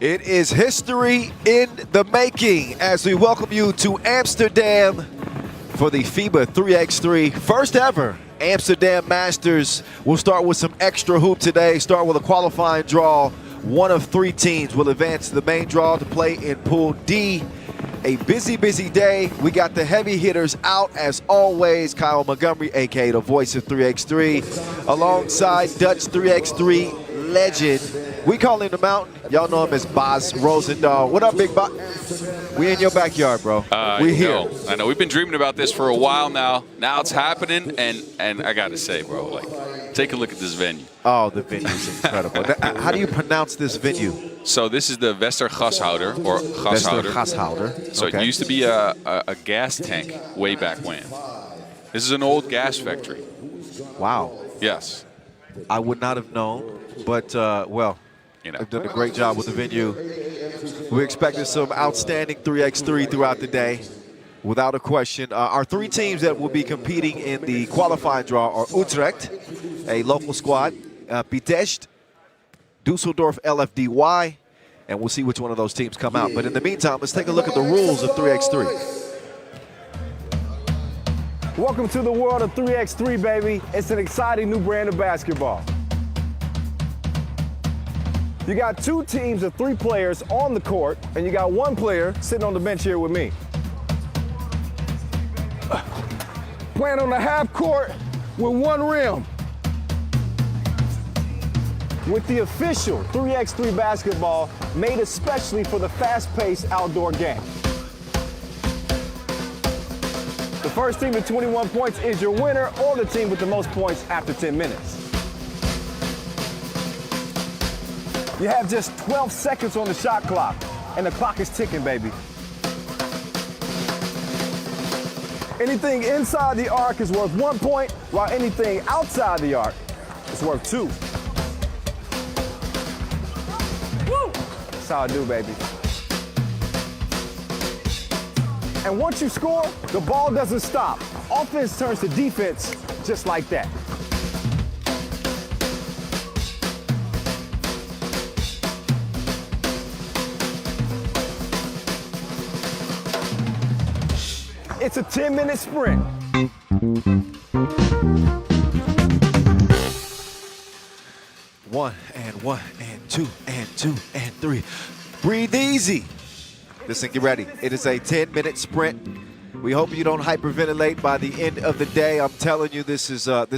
It is history in the making as we welcome you to Amsterdam for the FIBA 3x3 first ever Amsterdam Masters. We'll start with some extra hoop today, start with a qualifying draw. One of three teams will advance to the main draw to play in Pool D. A busy day. We got the heavy hitters out as always. Kyle Montgomery, aka the voice of 3x3, alongside Dutch 3x3 legend. We call him the Mountain. Y'all know him as Bas Rosendahl. What up, Big Bas? We in your backyard, bro. We here. I know. We've been dreaming about this for a while now. Now it's happening, and I gotta say, bro, like, take a look at this venue. Oh, the venue is incredible. How do you pronounce this venue? So this is the Westergashouder, or Gashouder. Westergashouder. So it used to be a gas tank way back when. This is an old gas factory. Wow. Yes. I would not have known, but well, You know. they've done a great job with the venue. We expected some outstanding 3x3 throughout the day, without a question. Our three teams that will be competing in the qualifying draw are Utrecht, a local squad, Pitești, Dusseldorf, LFDY, and we'll see which one of those teams come out. But in the meantime, let's take a look at the rules of 3x3. Welcome to the world of 3x3, baby. It's an exciting new brand of basketball. You got two teams of three players on the court, and you got one player sitting on the bench here with me. Playing on the half court with one rim. With the official 3x3 basketball made especially for the fast-paced outdoor game. The first team with 21 points is your winner, or the team with the most points after 10 minutes. You have just 12 seconds on the shot clock, and the clock is ticking, baby. Anything inside the arc is worth 1 point, while anything outside the arc is worth 2. Woo! That's how I do, baby. And once you score, the ball doesn't stop. Offense turns to defense just like that. It's a 10-minute sprint. One and two and three. Breathe easy. Listen, get ready. It is a 10-minute sprint. We hope you don't hyperventilate by the end of the day. I'm telling you, this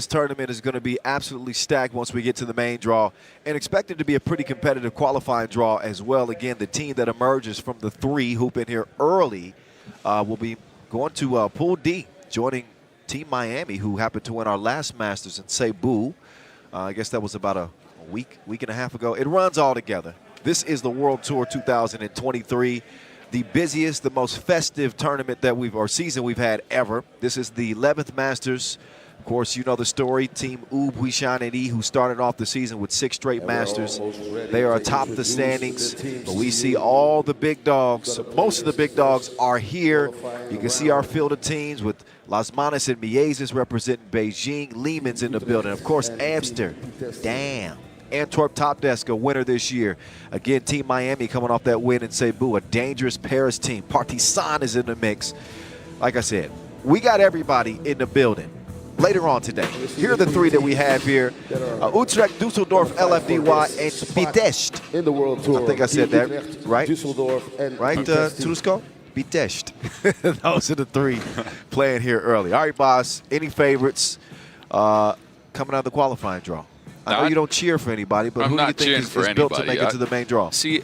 tournament is going to be absolutely stacked once we get to the main draw, and expected to be a pretty competitive qualifying draw as well. Again, the team that emerges from the three who've been here early will be going to Pool D, joining Team Miami, who happened to win our last Masters in Cebu. I guess that was about a week and a half ago. It runs all together. This is the World Tour 2023. The busiest, the most festive tournament or season we've had ever. This is the 11th Masters. Of course, you know the story. Team Ub, Huishan, and E, who started off the season with 6 straight Masters. They are atop the standings, but we see all the big dogs. Most of the big dogs are here. You can see our field of teams with Las Manas and Mieses representing Beijing. Lehman's in the building. Of course, Amsterdam. Antwerp Top Desk, a winner this year. Again, Team Miami coming off that win in Cebu, a dangerous Paris team. Partizan is in the mix. Like I said, we got everybody in the building. Later on today, here are the three that we have here. Utrecht, Dusseldorf, LFDY, and Pitești. In the World Tour. I think I said that right. Dusseldorf and right, Trusko? Pitești. Those are the three playing here early. All right, boss, any favorites coming out of the qualifying draw? I know you don't cheer for anybody, but who do you think is built to make it to the main draw? See,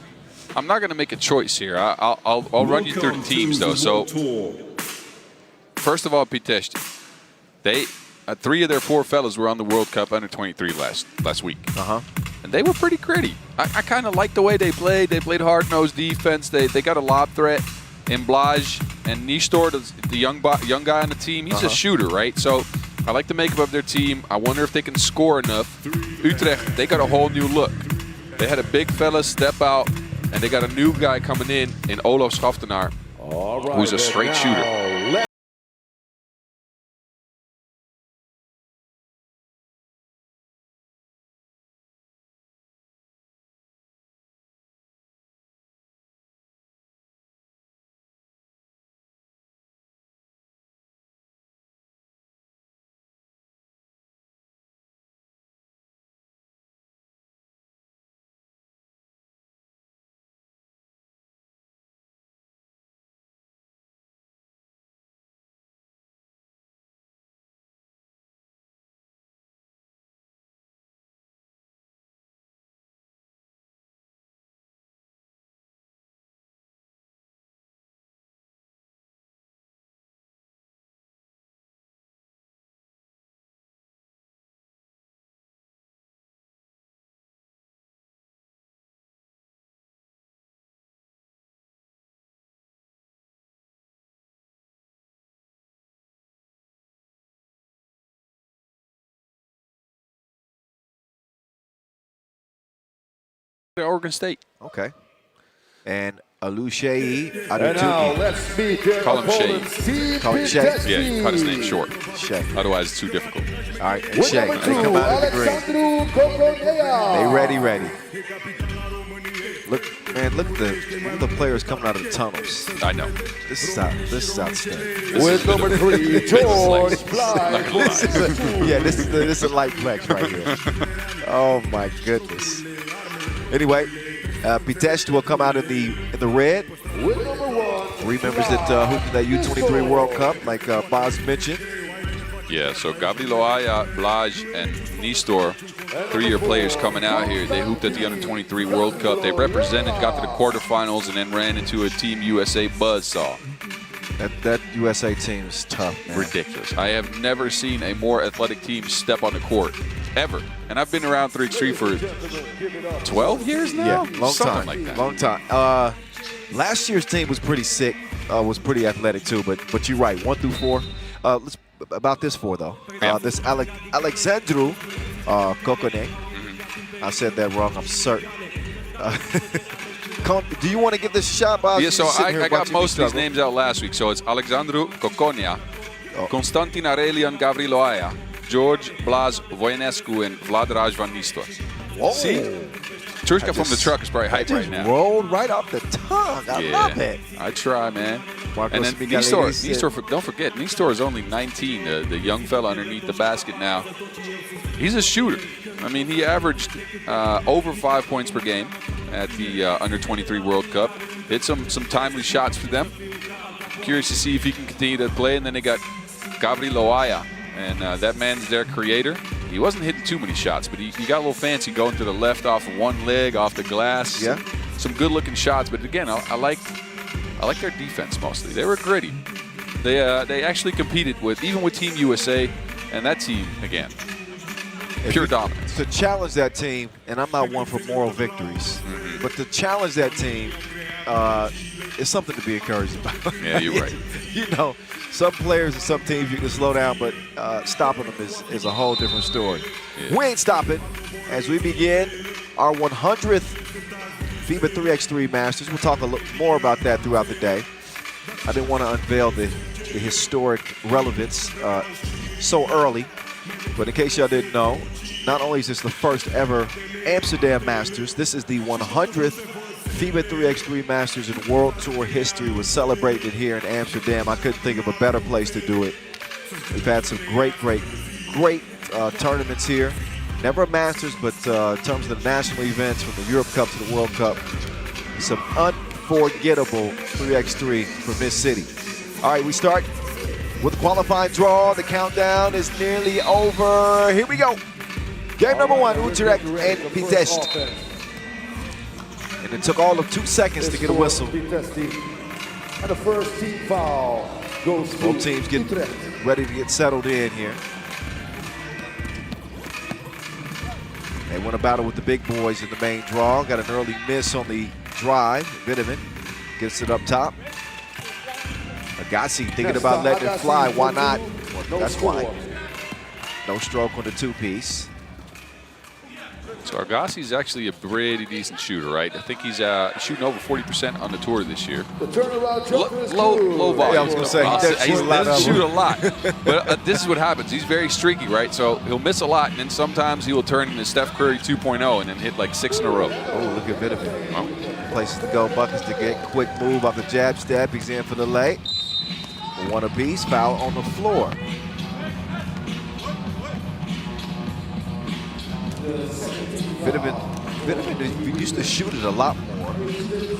I'm not going to make a choice here. I'll run you through the teams, though. So, first of all, Pitești. Three of their 4 fellas were on the World Cup Under-23 last week. And they were pretty gritty. I kind of like the way they played. They played hard-nosed defense. They got a lob threat in Blaj. And Nistor, the young guy on the team, he's a shooter, right? So I like the makeup of their team. I wonder if they can score enough. Utrecht, they got a whole new look. They had a big fella step out, and they got a new guy coming in Olaf Schaftenaar, who's a straight shooter. Oregon State. Okay. And Alushay out of And now Turkey. let's meet their Call him Shay. opponents, Team Call him Shay. Pitești. Yeah, you cut his name short. Shay. Otherwise, it's too difficult. All right, and With Shay. number They 2, come out of the green. Alexandru Coconea. They ready. Look, man, look at the players coming out of the tunnels. I know. This is outstanding. With number 3, George Like Blythe. Yeah, this is a light flex right here. Oh my goodness. Anyway, Pitești will come out in the red. With number 1, 3 members that hooped in that U23 World Cup, like Boz mentioned. Yeah, so Gavriloaia, Blaj, and Nistor, 3-year players coming out here. They hooped at the Under-23 World Cup. They represented, got to the quarterfinals, and then ran into a Team USA buzzsaw. That USA team is tough, man. Ridiculous. I have never seen a more athletic team step on the court, ever. And I've been around 3x3 for 12 years now? Yeah, long Something time. like that. Long time. Last year's team was pretty sick, was pretty athletic too, but you're right, 1 through 4. Let's about this 4 though. Yeah. This Alexandru Coconea. I said that wrong, I'm certain. Do you want to give this a shot, Bob? Yeah, so I got most of these names out last week. So it's Alexandru Coconea, Constantin Aurelian Gavriloaia, George Blas Voinescu, and Vlad Raj van Nistor. Whoa. See? Trushka from the truck is probably hyped right now. Rolled right off the tongue. I love it. I try, man. Marcos And then Nistor, don't forget, Nistor is only 19, the young fella underneath the basket now. He's a shooter. I mean, he averaged over 5 points per game at the Under-23 World Cup. Hit some timely shots for them. Curious to see if he can continue to play. And then they got Gavriloaia, and that man's their creator. He wasn't hitting too many shots, but he got a little fancy going to the left off of one leg, off the glass. Yeah. Some good-looking shots, but again, I like their defense mostly. They were gritty. They actually competed even with Team USA, and that team again, pure dominance. To challenge that team, and I'm not one for moral victories, but to challenge that team is something to be encouraged about. Yeah, you're right. You know, some players and some teams you can slow down, but stopping them is a whole different story. Yeah. We ain't stopping as we begin our 100th FIBA 3x3 Masters. We'll talk a little more about that throughout the day. I didn't want to unveil the historic relevance so early, but in case y'all didn't know, not only is this the first ever Amsterdam Masters, this is the 100th FIBA 3x3 Masters in World Tour history. Was celebrated here in Amsterdam. I couldn't think of a better place to do it. We've had some great tournaments here. Never a Masters, but in terms of the national events, from the Europe Cup to the World Cup, some unforgettable 3x3 from this city. All right, we start with the qualifying draw. The countdown is nearly over. Here we go. Game number 1, Utrecht and Pitești. And it took all of 2 seconds to get a whistle. And the first team foul goes to Both teams getting ready to get settled in here. They want to battle with the big boys in the main draw. Got an early miss on the drive. Vitamin gets it up top. Agassi thinking about letting it fly. Why not? That's why. No stroke on the 2-piece. So Argassi's actually a pretty decent shooter, right? I think he's shooting over 40% on the tour this year. the turnaround jumper is Low good. volume. Yeah, I was gonna say, he doesn't shoot a lot. But this is what happens. He's very streaky, right? So he'll miss a lot, and then sometimes he will turn into Steph Curry 2.0 and then hit like 6 in a row. Oh, look at Vitamin. Places to go, buckets to get. Quick move off the jab step. He's in for the lay. 1 apiece. Foul on the floor. Vitamin used to shoot it a lot more.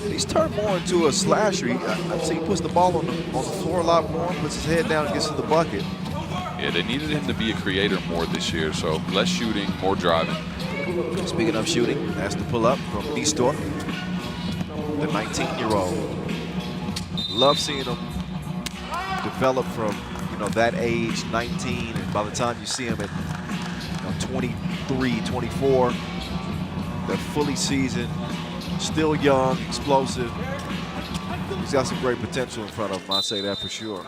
He's turned more into a slasher. I've seen he puts the ball on the floor a lot more, puts his head down and gets to the bucket. Yeah, they needed him to be a creator more this year, so less shooting, more driving. Speaking of shooting, has to pull up from Nistor, the 19-year-old. Love seeing him develop from that age, 19, and by the time you see him at 23, 24, they're fully seasoned, still young, explosive. He's got some great potential in front of him, I'll say that for sure.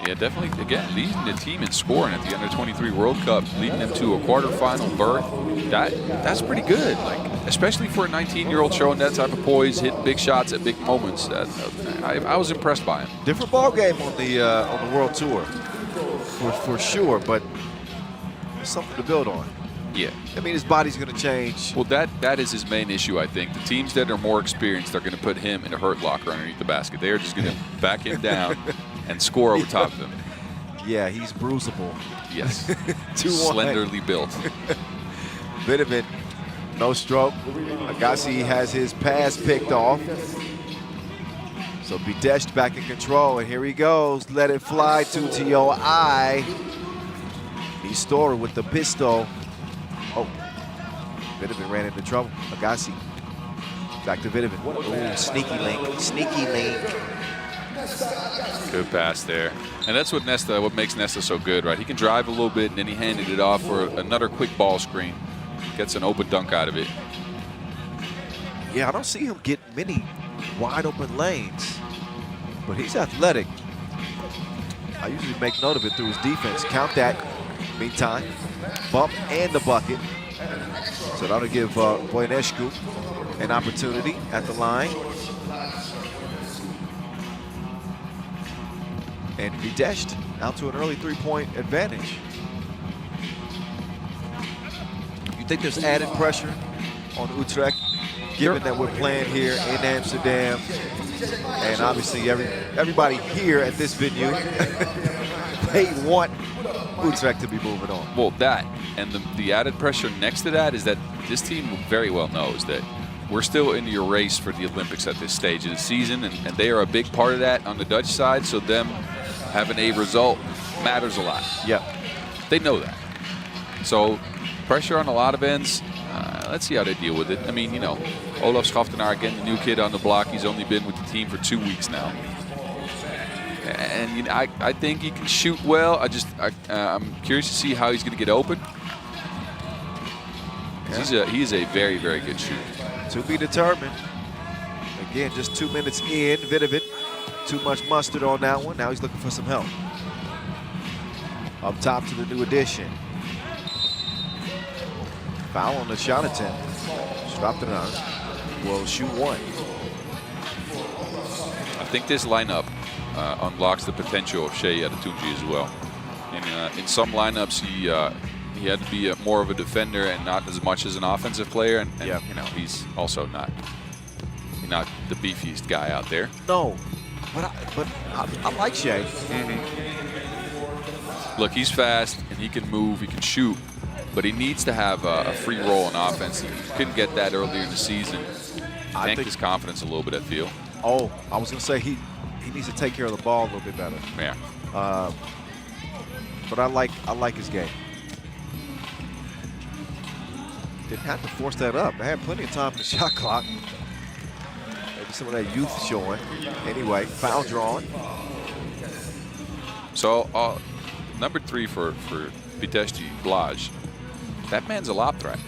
Yeah, definitely, again, leading the team in scoring at the Under-23 World Cup, leading them to a quarterfinal berth. That's pretty good. Like, especially for a 19-year-old showing that type of poise, hitting big shots at big moments. I was impressed by him. Different ball game on the World Tour, for sure, but it's something to build on. Yeah. I mean, his body's going to change. Well, that is his main issue, I think. The teams that are more experienced are going to put him in a hurt locker underneath the basket. They are just going to back him down and score over top of him. Yeah, he's bruisable. Yes. 2-1. Slenderly built. Vidovic, no stroke. Agassi has his pass picked off. So Pitești back in control, and here he goes. Let it fly to your eye. Nistora with the pistol. Oh, Vidovic ran into trouble. Agassi back to Vidovic. Ooh, sneaky link, sneaky link. Good pass there. And that's what makes Nesta so good, right? He can drive a little bit, and then he handed it off for another quick ball screen. Gets an open dunk out of it. Yeah, I don't see him get many wide open lanes, but he's athletic. I usually make note of it through his defense. Count that. Meantime, bump and the bucket. So that'll give Boinescu an opportunity at the line. And Pitești out to an early three-point advantage. You think there's added pressure on Utrecht, given that we're playing here in Amsterdam, and obviously everybody here at this venue, they want Utrecht to be moving on. Well, that, and the added pressure next to that is that this team very well knows that we're still in your race for the Olympics at this stage of the season, and they are a big part of that on the Dutch side, so them having a result matters a lot. Yeah. They know that. So pressure on a lot of ends. Let's see how they deal with it. I mean, you know, Olaf Schaftenaar, again, the new kid on the block. He's only been with the team for 2 weeks now. And you know, I think he can shoot well. I'm curious to see how he's going to get open. Yeah. He's a very, very good shooter. To be determined. Again, just 2 minutes in. Vidovic, too much mustard on that one. Now he's looking for some help. Up top to the new addition. Foul on the shot attempt. Schaftenaar will shoot one. I think this lineup unlocks the potential of Shea Adetunji as well. And in some lineups, he had to be more of a defender and not as much as an offensive player. And yeah, you know, he's also not the beefiest guy out there. No, but I like Shea. Look, he's fast and he can move, he can shoot, but he needs to have a free role in offense. He couldn't get that earlier in the season. I think his confidence a little bit, I feel. Oh, I was going to say he needs to take care of the ball a little bit better. Yeah. But I like his game. Didn't have to force that up. I had plenty of time in the shot clock. Maybe some of that youth showing. Anyway, foul drawn. So number 3 for Pitești, Blaj. That man's a lob threat.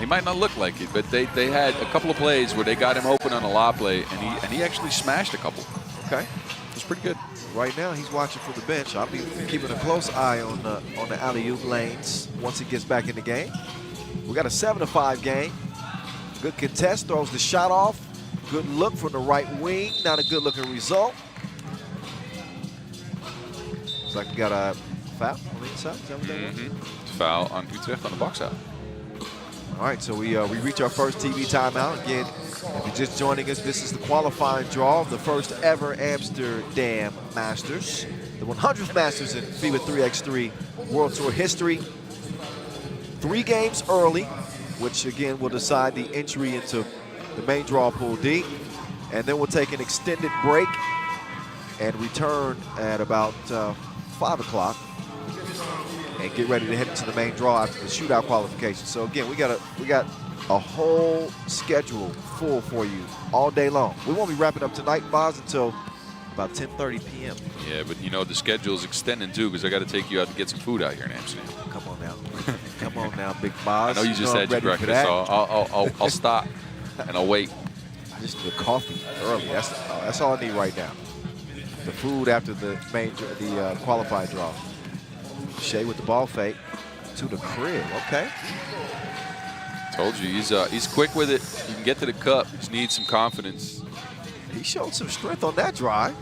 He might not look like it, but they had a couple of plays where they got him open on a lob play, and he actually smashed a couple. Okay, it was pretty good. Right now, he's watching from the bench. I'll be keeping a close eye on the alley-oop lanes once he gets back in the game. We got a 7-5 game. Good contest, throws the shot off. Good look from the right wing. Not a good-looking result. Looks like we got a foul on the inside. Is that what that is? Foul on Utrecht on the box out. All right, so we reach our first TV timeout. Again, if you're just joining us, this is the qualifying draw of the first ever Amsterdam Masters, the 100th Masters in FIBA 3x3 World Tour history. 3 games early, which again will decide the entry into the main draw pool D. And then we'll take an extended break and return at about 5 o'clock and get ready to head into the main draw after the shootout qualification. So again, we got a whole schedule full for you all day long. We won't be wrapping up tonight, Boz, until about 10:30 p.m. Yeah, but you know the schedule is extending too, because I got to take you out to get some food out here in Amsterdam. Come on now, come on now, Big Boz. I know you just had your breakfast, so I'll stop and I'll wait. I just did coffee early. That's all I need right now. The food after the qualifying draw. Shea with the ball fake to the crib. Okay. Told you, he's quick with it. He can get to the cup. Just needs some confidence. He showed some strength on that drive.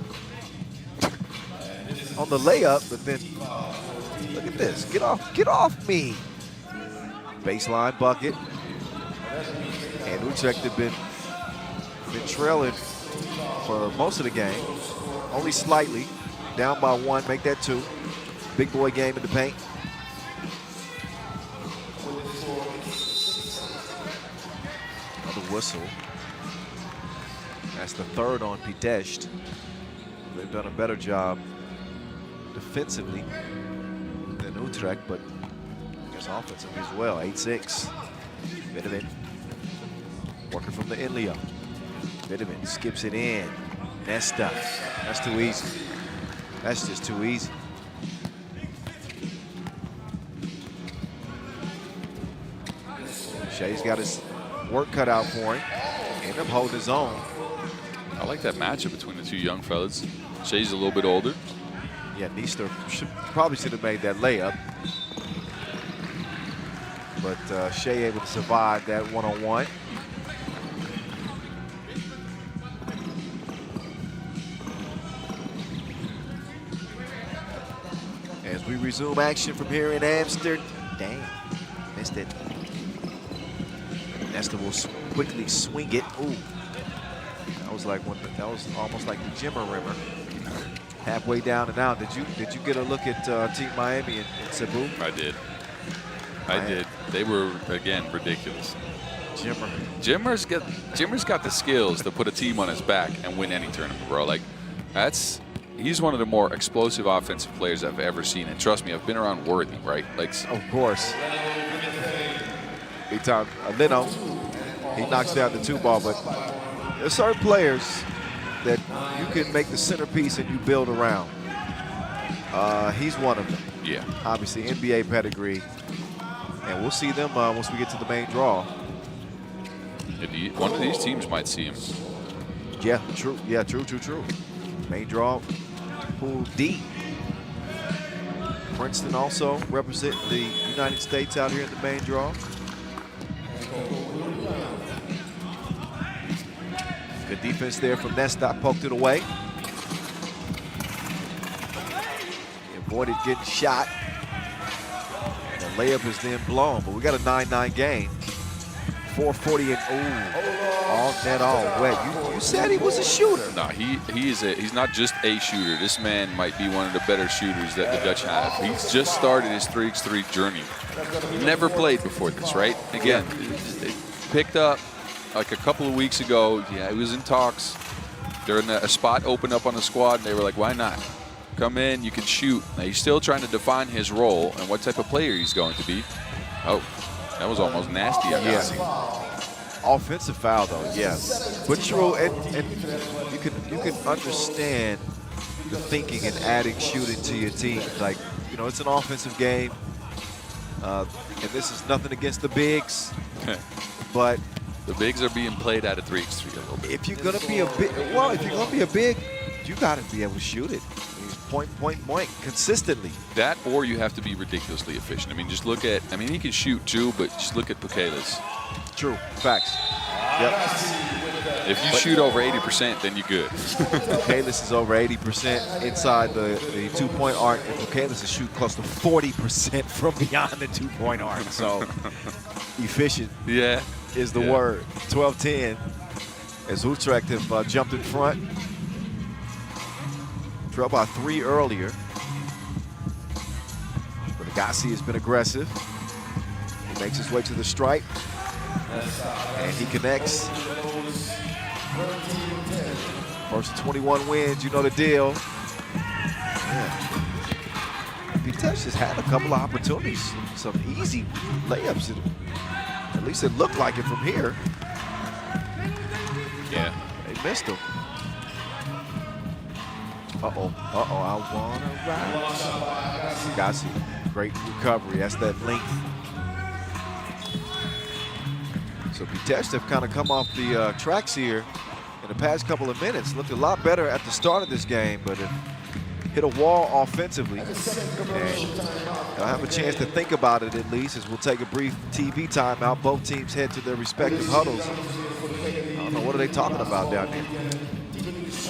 On the layup, but then look at this. Get off me. Baseline bucket. And Utrecht had been trailing for most of the game. Only slightly. Down by 1, make that 2. Big boy game in the paint. Another whistle. That's the 3rd on Pitești. They've done a better job defensively than Utrecht, but I guess offensively as well. 8-6. Vitamin working from the Inleo. Vitamin skips it in. Nesta. That's too easy. That's just too easy. Shea's got his work cut out for him. End up holding his own. I like that matchup between the 2 young fellas. Shea's a little bit older. Yeah, Neester probably should have made that layup. But Shea able to survive that one-on-one. As we resume action from here in Amsterdam. Dang, missed it. Nesta will quickly swing it. Ooh, that was like that was almost like the Jimmer Rimmer. Halfway down and out. Did you get a look at Team Miami and Cebu? I did. I did. They were, again, ridiculous. Jimmer's got the skills to put a team on his back and win any tournament, bro. Like, he's one of the more explosive offensive players I've ever seen. And trust me, I've been around Worthy, right? Like, of course. Big time. Leno, he knocks down the 2 ball, but there's certain players that you can make the centerpiece and you build around. He's one of them. Yeah. Obviously, NBA pedigree. And we'll see them once we get to the main draw. One of these teams might see him. Yeah, true. Yeah, true. Main draw, Pool D. Princeton also representing the United States out here in the main draw. Good defense there from Nesta. Poked it away. Avoided getting shot. And the layup is then blown, but we got a 9-9 game. 4:40 and all net, all wet. You said he was a shooter. No, he's not just a shooter. This man might be one of the better shooters that the Dutch have. He's just started his 3x3 journey. Never played before this, right? Again, they picked up like a couple of weeks ago. Yeah, he was in talks. A spot opened up on the squad, and they were like, why not? Come in, you can shoot. Now, he's still trying to define his role and what type of player he's going to be. Oh, that was almost nasty. Offensive foul, though, yes. But true, and you can understand the thinking and adding shooting to your team. Like, you know, it's an offensive game, and this is nothing against the bigs, but the bigs are being played out of 3x3 a little bit. If you're gonna be a big, you got to be able to shoot it. Point, consistently. That, or you have to be ridiculously efficient. I mean, just look at, he can shoot too, but just look at Pukelis. True, facts. Yep. If you shoot over 80%, then you're good. Pukelis is over 80% inside the 2-point arc, and Pukelis is shooting close to 40% from beyond the 2-point arc. So, efficient is the word. 12-10 as Utrecht have jumped in front. Trailed by 3 earlier. But Agassi has been aggressive. He makes his way to the stripe. And he connects. First 21 wins, you know the deal. Pitești has had a couple of opportunities. Some easy layups. At least it looked like it from here. Yeah. They missed them. I wanna ride. Agassi, great recovery. That's that length. So Pitești have kind of come off the tracks here in the past couple of minutes. Looked a lot better at the start of this game, but have hit a wall offensively. And they'll have a chance to think about it at least, as we'll take a brief TV timeout. Both teams head to their respective huddles. I don't know, what are they talking about down there?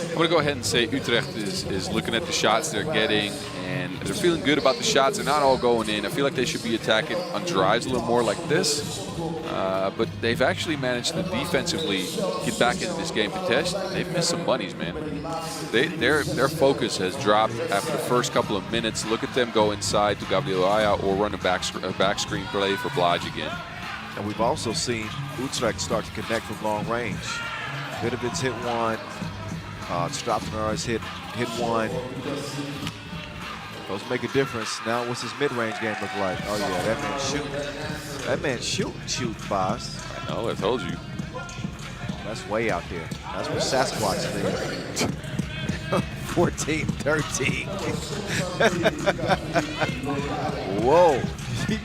I'm going to go ahead and say Utrecht is looking at the shots they're getting, and they're feeling good about the shots. They're not all going in. I feel like they should be attacking on drives a little more like this. But they've actually managed to defensively get back into this game. Pitești, they've missed some bunnies, man. Their focus has dropped after the first couple of minutes. Look at them go inside to LFDY or run a back screen play for Blaj again. And we've also seen Utrecht start to connect from long range. Vidovic's hit one. Strappenar's hit one. Those make a difference. Now, what's his mid-range game look like? Oh yeah, that man's shooting. That man's shooting, boss. I know, I told you. That's way out there. That's where Sasquatch live. 14-13. Whoa. He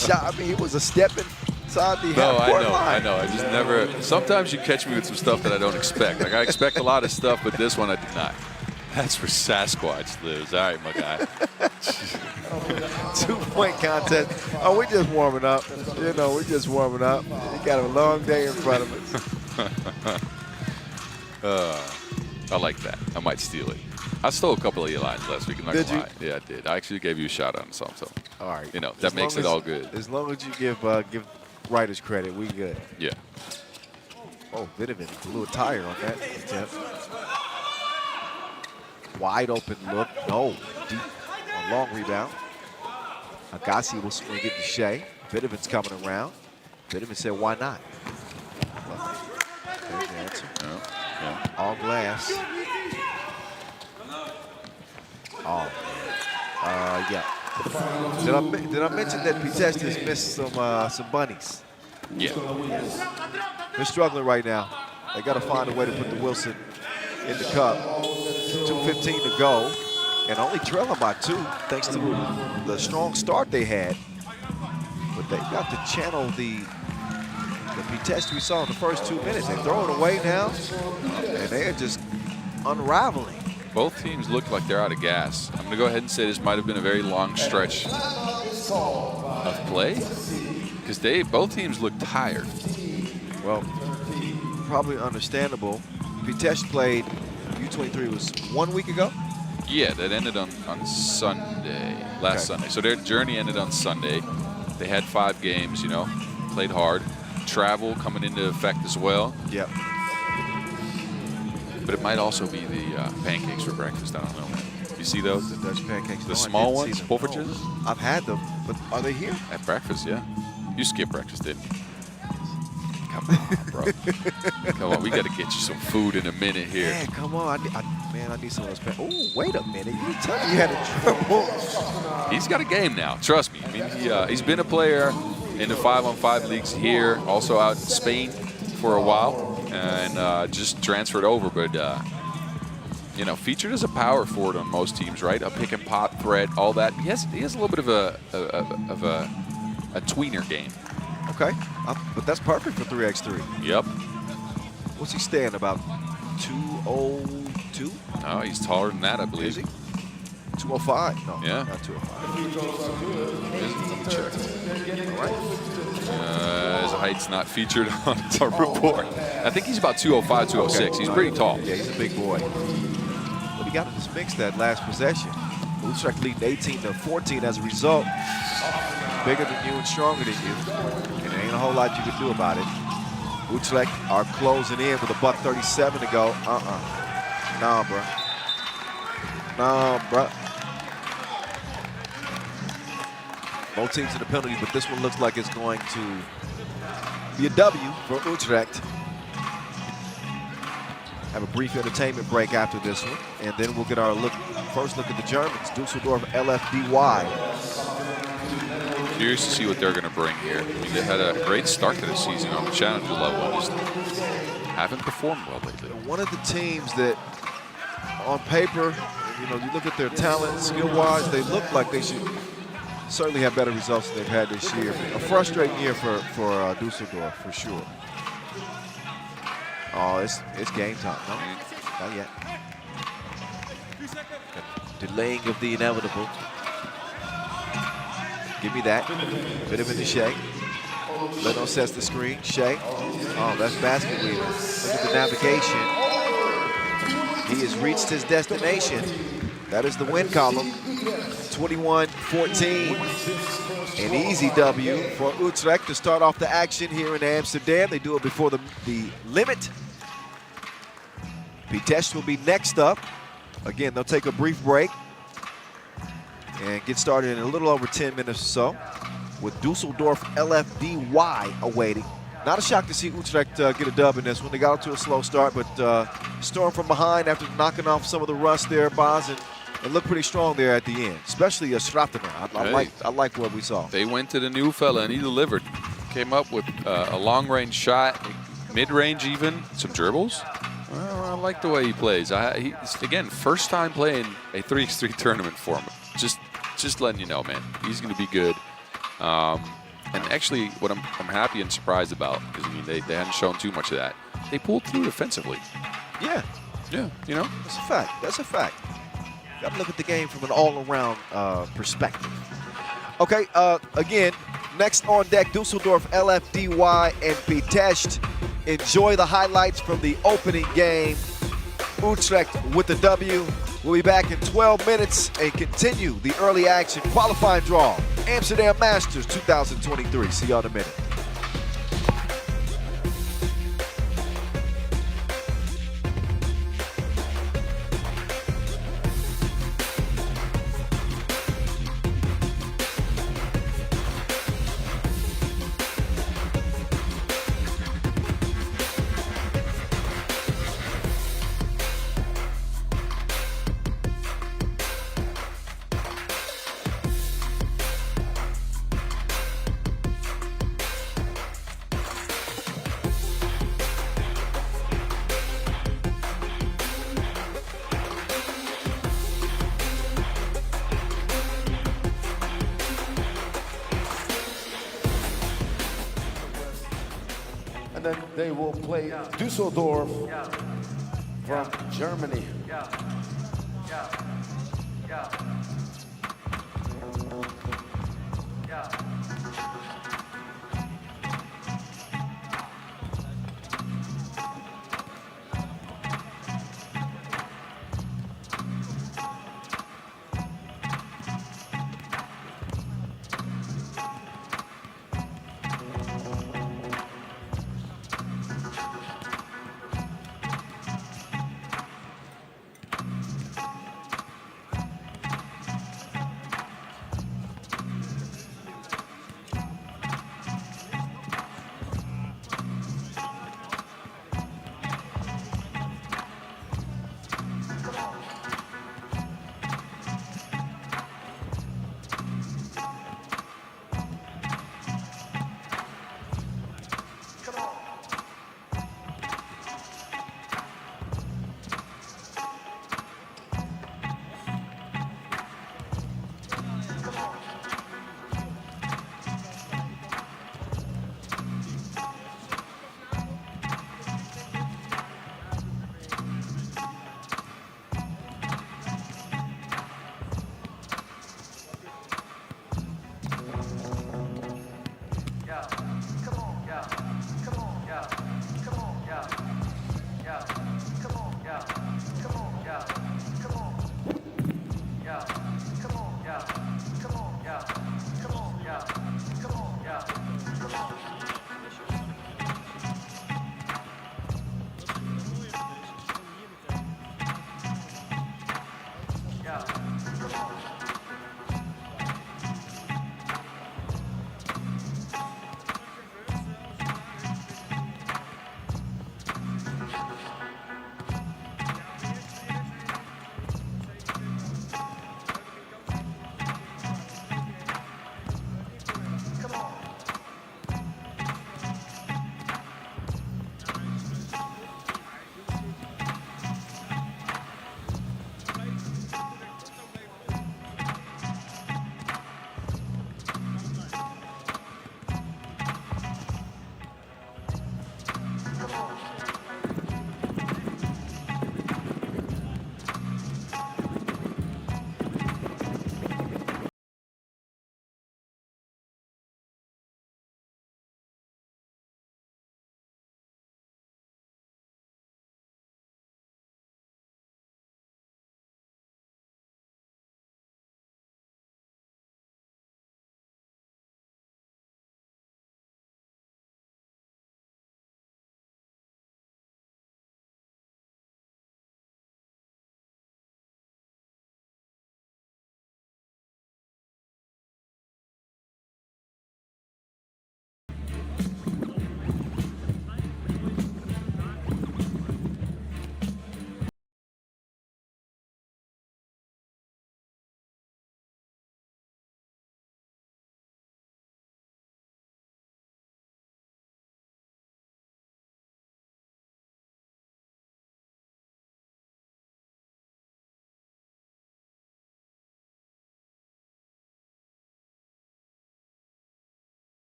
shot. I mean, he was a step inside the half-court line. I know. I just never. Sometimes you catch me with some stuff that I don't expect. Like I expect a lot of stuff, but this one I did not. That's where Sasquatch lives. All right, my guy. 2-point contest. Oh, we're just warming up. You know, we're just warming up. We got a long day in front of us. I like that. I might steal it. I stole a couple of your lines last week. I'm not Did gonna you? lie. Yeah, I did. I actually gave you a shout out on something. So, all right. You know, that makes it all good. As long as you give writers credit, we good. Yeah. Oh, Vidovic blew a tire on that attempt. Wide open look. No. Deep. A long rebound. Agassi will swing it to Shea. Vidovic's coming around. Vidovic said, why not? There's the answer. Yeah. All glass. Oh, yeah. Did I mention that Pitești has missed some bunnies? Yeah. They're struggling right now. They got to find a way to put the Wilson in the cup. 2:15 to go, and only trailing by 2 thanks to the strong start they had. But they've got to channel the Pitești we saw in the first 2 minutes. They throw it away now, and they're just unraveling. Both teams look like they're out of gas. I'm going to go ahead and say this might have been a very long stretch of play, because both teams look tired. Well, probably understandable. Pitești played U23 was 1 week ago. Yeah, that ended on Sunday, last Sunday. So their journey ended on Sunday. They had 5 games, you know, played hard. Travel coming into effect as well. Yep. But it might also be the pancakes for breakfast. I don't know. You see those? The Dutch pancakes. The small ones, poffertjes? I've had them, but are they here? At breakfast, yeah. You skipped breakfast, didn't you? Come on, bro. Come on, we got to get you some food in a minute here. Yeah, come on. Man, I need some of those pancakes. Oh, wait a minute. You didn't tell me you had a trouble. He's got a game now. Trust me. I mean, he's been a player in the 5-on-5 leagues here, also out in Spain for a while, and just transferred over. But you know, featured as a power forward on most teams, right? A pick and pop threat, all that. He has a little bit of a tweener game. Okay, but that's perfect for 3x3. Yep. What's he staying about 202? Oh, he's taller than that, I believe. Is he? 205? No, Yeah. not 205. Let me check. All right. His height's not featured on our report. I think he's about 205, 206. Okay. He's pretty tall. Yeah, he's a big boy. But he got in this mix that last possession. Utrecht leading 18-14 as a result. Bigger than you and stronger than you. And there ain't a whole lot you can do about it. Utrecht are closing in with $1:37 to go. Nah, bro. Nah, bro. Both teams in the penalty, but this one looks like it's going to be a W for Utrecht. Have a brief entertainment break after this one, and then we'll get our first look at the Germans. Dusseldorf, LFDY. Curious to see what they're going to bring here. I mean, they had a great start to the season on the challenger level and just haven't performed well lately. One of the teams that, on paper, you know, you look at their talent, skill-wise, they look like they should certainly have better results than they've had this year. A frustrating year for Dusseldorf, for sure. Oh, it's game time. No, not yet. Delaying of the inevitable. Give me that. Bit of it to Shea. Leno sets the screen. Shea. Oh, that's basket weaving. Look at the navigation. He has reached his destination. That is the win column. 21-14. An easy W for Utrecht to start off the action here in Amsterdam. They do it before the limit. Pitești will be next up. Again, they'll take a brief break and get started in a little over 10 minutes or so with Dusseldorf LFDY awaiting. Not a shock to see Utrecht get a dub in this one. They got off to a slow start, but stormed from behind after knocking off some of the rust there, Boz, and looked pretty strong there at the end, especially Schrattener. I like what we saw. They went to the new fella, and he delivered. Came up with a long-range shot, mid-range even, some dribbles. Well, I like the way he plays. Again, first time playing a 3x3 tournament for him. Just letting you know, man, he's going to be good. And actually, what I'm happy and surprised about, because I mean they hadn't shown too much of that. They pulled through defensively. Yeah. Yeah, you know. That's a fact. That's a fact. Got to look at the game from an all-around perspective. Okay, again, next on deck, Dusseldorf, LFDY, and Pitești. Enjoy the highlights from the opening game. Utrecht with the W. We'll be back in 12 minutes and continue the early action qualifying draw. Amsterdam Masters 2023. See y'all in a minute. And then they will play Dusseldorf from Germany.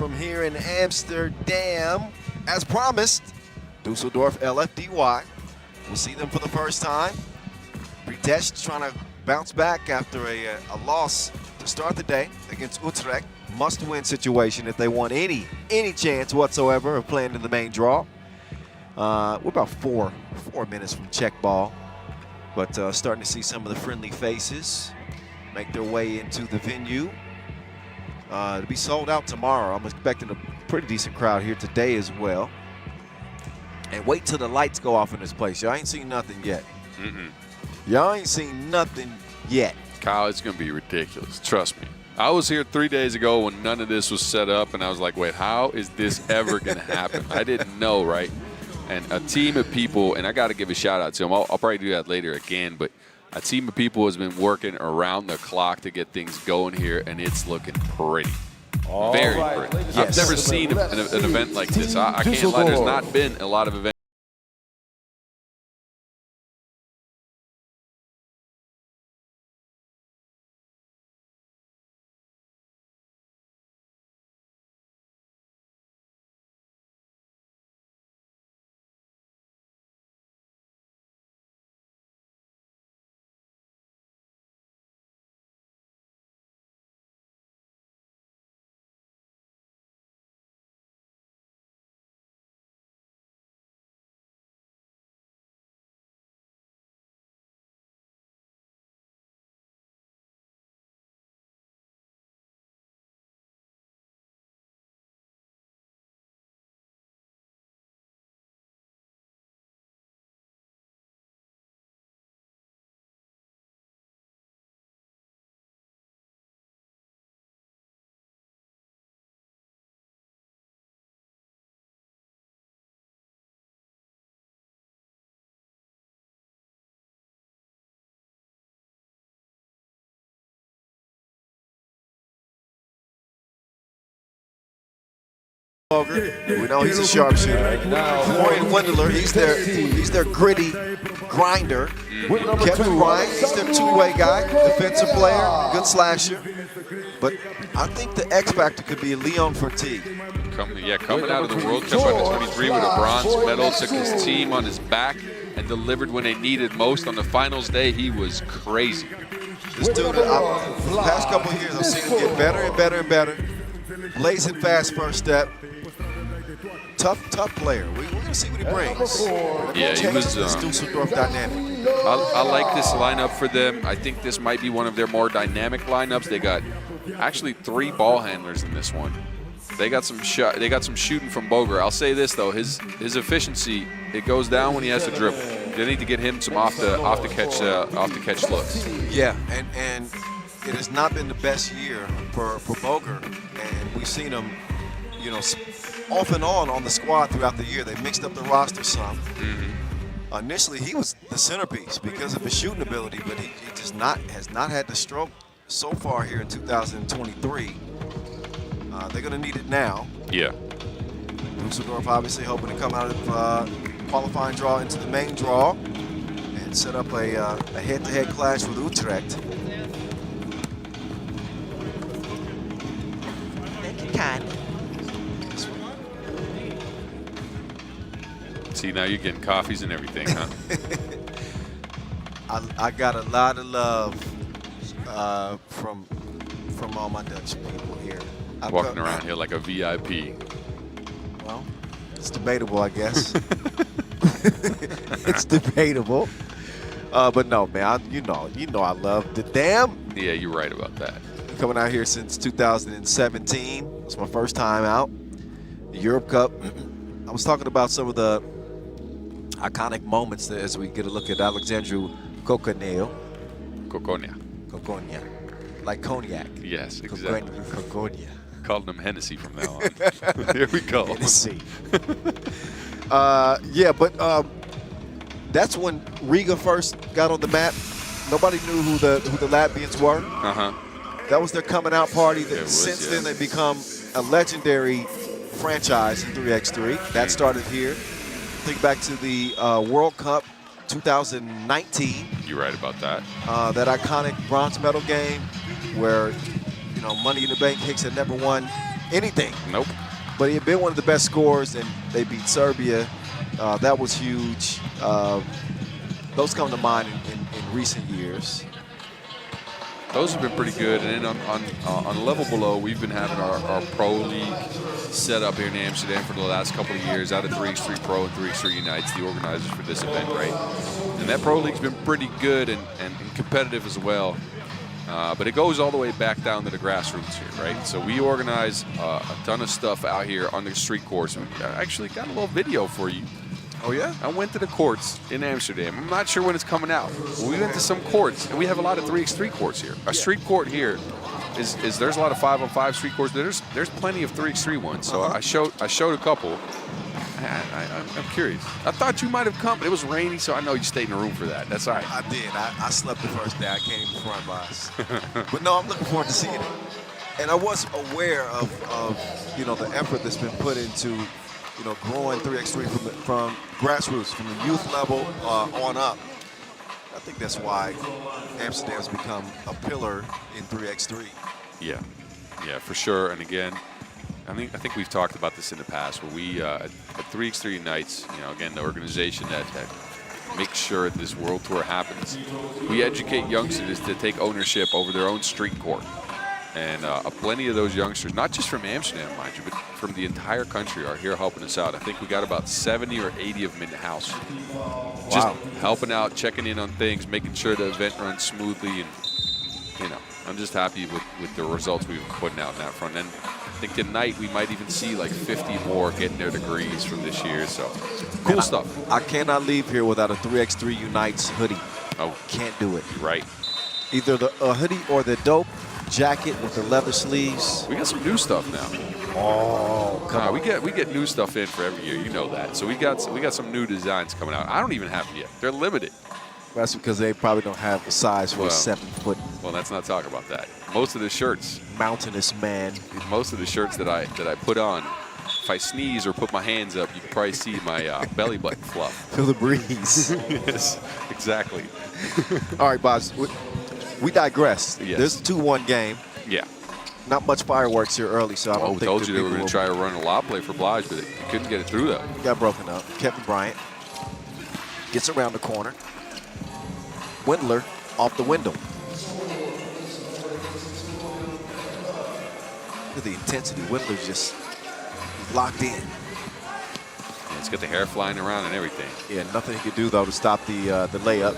from here in Amsterdam. As promised, Dusseldorf LFDY. We'll see them for the first time. Pitești trying to bounce back after a loss to start the day against Utrecht. Must-win situation if they want any chance whatsoever of playing in the main draw. We're about four minutes from check ball, but starting to see some of the friendly faces make their way into the venue. To be sold out tomorrow. I'm expecting a pretty decent crowd here today as well. And wait till the lights go off in this place. Y'all ain't seen nothing yet. Y'all ain't seen nothing yet. Kyle, it's going to be ridiculous. Trust me. I was here 3 days ago when none of this was set up, and I was like, wait, how is this ever going to happen? I didn't know, right? And a team of people, and I got to give a shout-out to them. I'll probably do that later again, but a team of people has been working around the clock to get things going here, and it's looking pretty. Very pretty. Yes. I've never seen an event like this. I can't lie. There's not been a lot of events. We know he's a sharpshooter. Florian Wendler, he's their gritty grinder. Kevin Ryan, he's their two-way guy, defensive player, good slasher. But I think the X factor could be Leon Fertig. Coming out of the World Cup under 23 with a bronze medal, took his team on his back and delivered when they needed most. On the finals day, he was crazy. This dude, the past couple of years, I've seen him get better and better and better. Blazing fast first step. Tough player. We're going to see what he brings. Yeah, he was. This Dusseldorf dynamic. I like this lineup for them. I think this might be one of their more dynamic lineups. They got actually 3 ball handlers in this one. They got some They got some shooting from Boger. I'll say this though, his efficiency, it goes down when he has to dribble. They need to get him some off the catch looks. Yeah, and it has not been the best year for Boger, and we've seen him, off and on the squad throughout the year. They mixed up the roster some. Initially, he was the centerpiece because of his shooting ability, but he just has not had the stroke so far here in 2023. They're going to need it now. Yeah. Dusseldorf obviously hoping to come out of qualifying draw into the main draw and set up a head-to-head clash with Utrecht. See, now you're getting coffees and everything, huh? I got a lot of love from all my Dutch people here. Walking around here like a VIP. Well, it's debatable, I guess. It's debatable. But no, man, you know I love the Dam. Yeah, you're right about that. Coming out here since 2017. It's my first time out. The Europe Cup. I was talking about some of the iconic moments as we get a look at Alexandru Coconeo. Coconia. Like cognac. Yes, exactly. Coconia. Calling him Hennessy from now on. Here we go. Hennessy. Yeah, but that's when Riga first got on the map. Nobody knew who the Latvians were. That was their coming out party. Since then, they've become a legendary franchise in 3x3. That started here. Think back to the World Cup 2019. You're right about that. That iconic bronze medal game where, Money in the Bank Hicks had never won anything. Nope. But he had been one of the best scorers, and they beat Serbia. That was huge. Those come to mind in recent years. Those have been pretty good. And then on a level below, we've been having our pro league set up here in Amsterdam for the last couple of years out of 3x3 Pro and 3x3 Unites, the organizers for this event, right? And that pro league's been pretty good and competitive as well. But it goes all the way back down to the grassroots here, right? So we organize a ton of stuff out here on the street courts. We actually got a little video for you. Oh, yeah? I went to the courts in Amsterdam. I'm not sure when it's coming out. We went to some courts, and we have a lot of 3x3 courts here. A street court here is there's a lot of 5-on-5 street courts. There's plenty of 3x3 ones. So I showed a couple. I'm curious. I thought you might have come, but it was rainy, so I know you stayed in the room for that. That's all right. I did. I slept the first day. I came in front bus. But no, I'm looking forward to seeing it. And I was aware of the effort that's been put into growing 3x3 from grassroots, from the youth level on up. I think that's why Amsterdam's become a pillar in 3x3. Yeah, for sure. And again, I think we've talked about this in the past, where we at 3x3 Unites, again, the organization that makes sure this World Tour happens. We educate youngsters to take ownership over their own street court. And plenty of those youngsters, not just from Amsterdam, mind you, but from the entire country, are here helping us out. I think we got about 70 or 80 of them in the house. Just helping out, checking in on things, making sure the event runs smoothly. And, I'm just happy with the results we've been putting out in that front. And I think tonight we might even see like 50 more getting their degrees from this year. So cool stuff. I cannot leave here without a 3x3 Unites hoodie. Oh, can't do it. You're right. Either a hoodie or the dope jacket with the leather sleeves. We got some new stuff now. Oh, come on. We get new stuff in for every year. You know that. So we got some new designs coming out. I don't even have them yet. They're limited. That's because they probably don't have the size for a 7-foot. Well, let's not talk about that. Most of the shirts, mountainous man. Most of the shirts that I put on, if I sneeze or put my hands up, you can probably see my belly button fluff. Feel the breeze. Yes, exactly. All right, Boz. We digress. Yes. This is a 2-1 game. Yeah. Not much fireworks here early, so I don't think. Told you they were going to try to run a lob play for Blige, but they couldn't get it through though. Got broken up. Kevin Bryant gets around the corner. Windler off the window. Look at the intensity. Windler's just locked in. Yeah, it's got the hair flying around and everything. Yeah, nothing he could do though to stop the layup.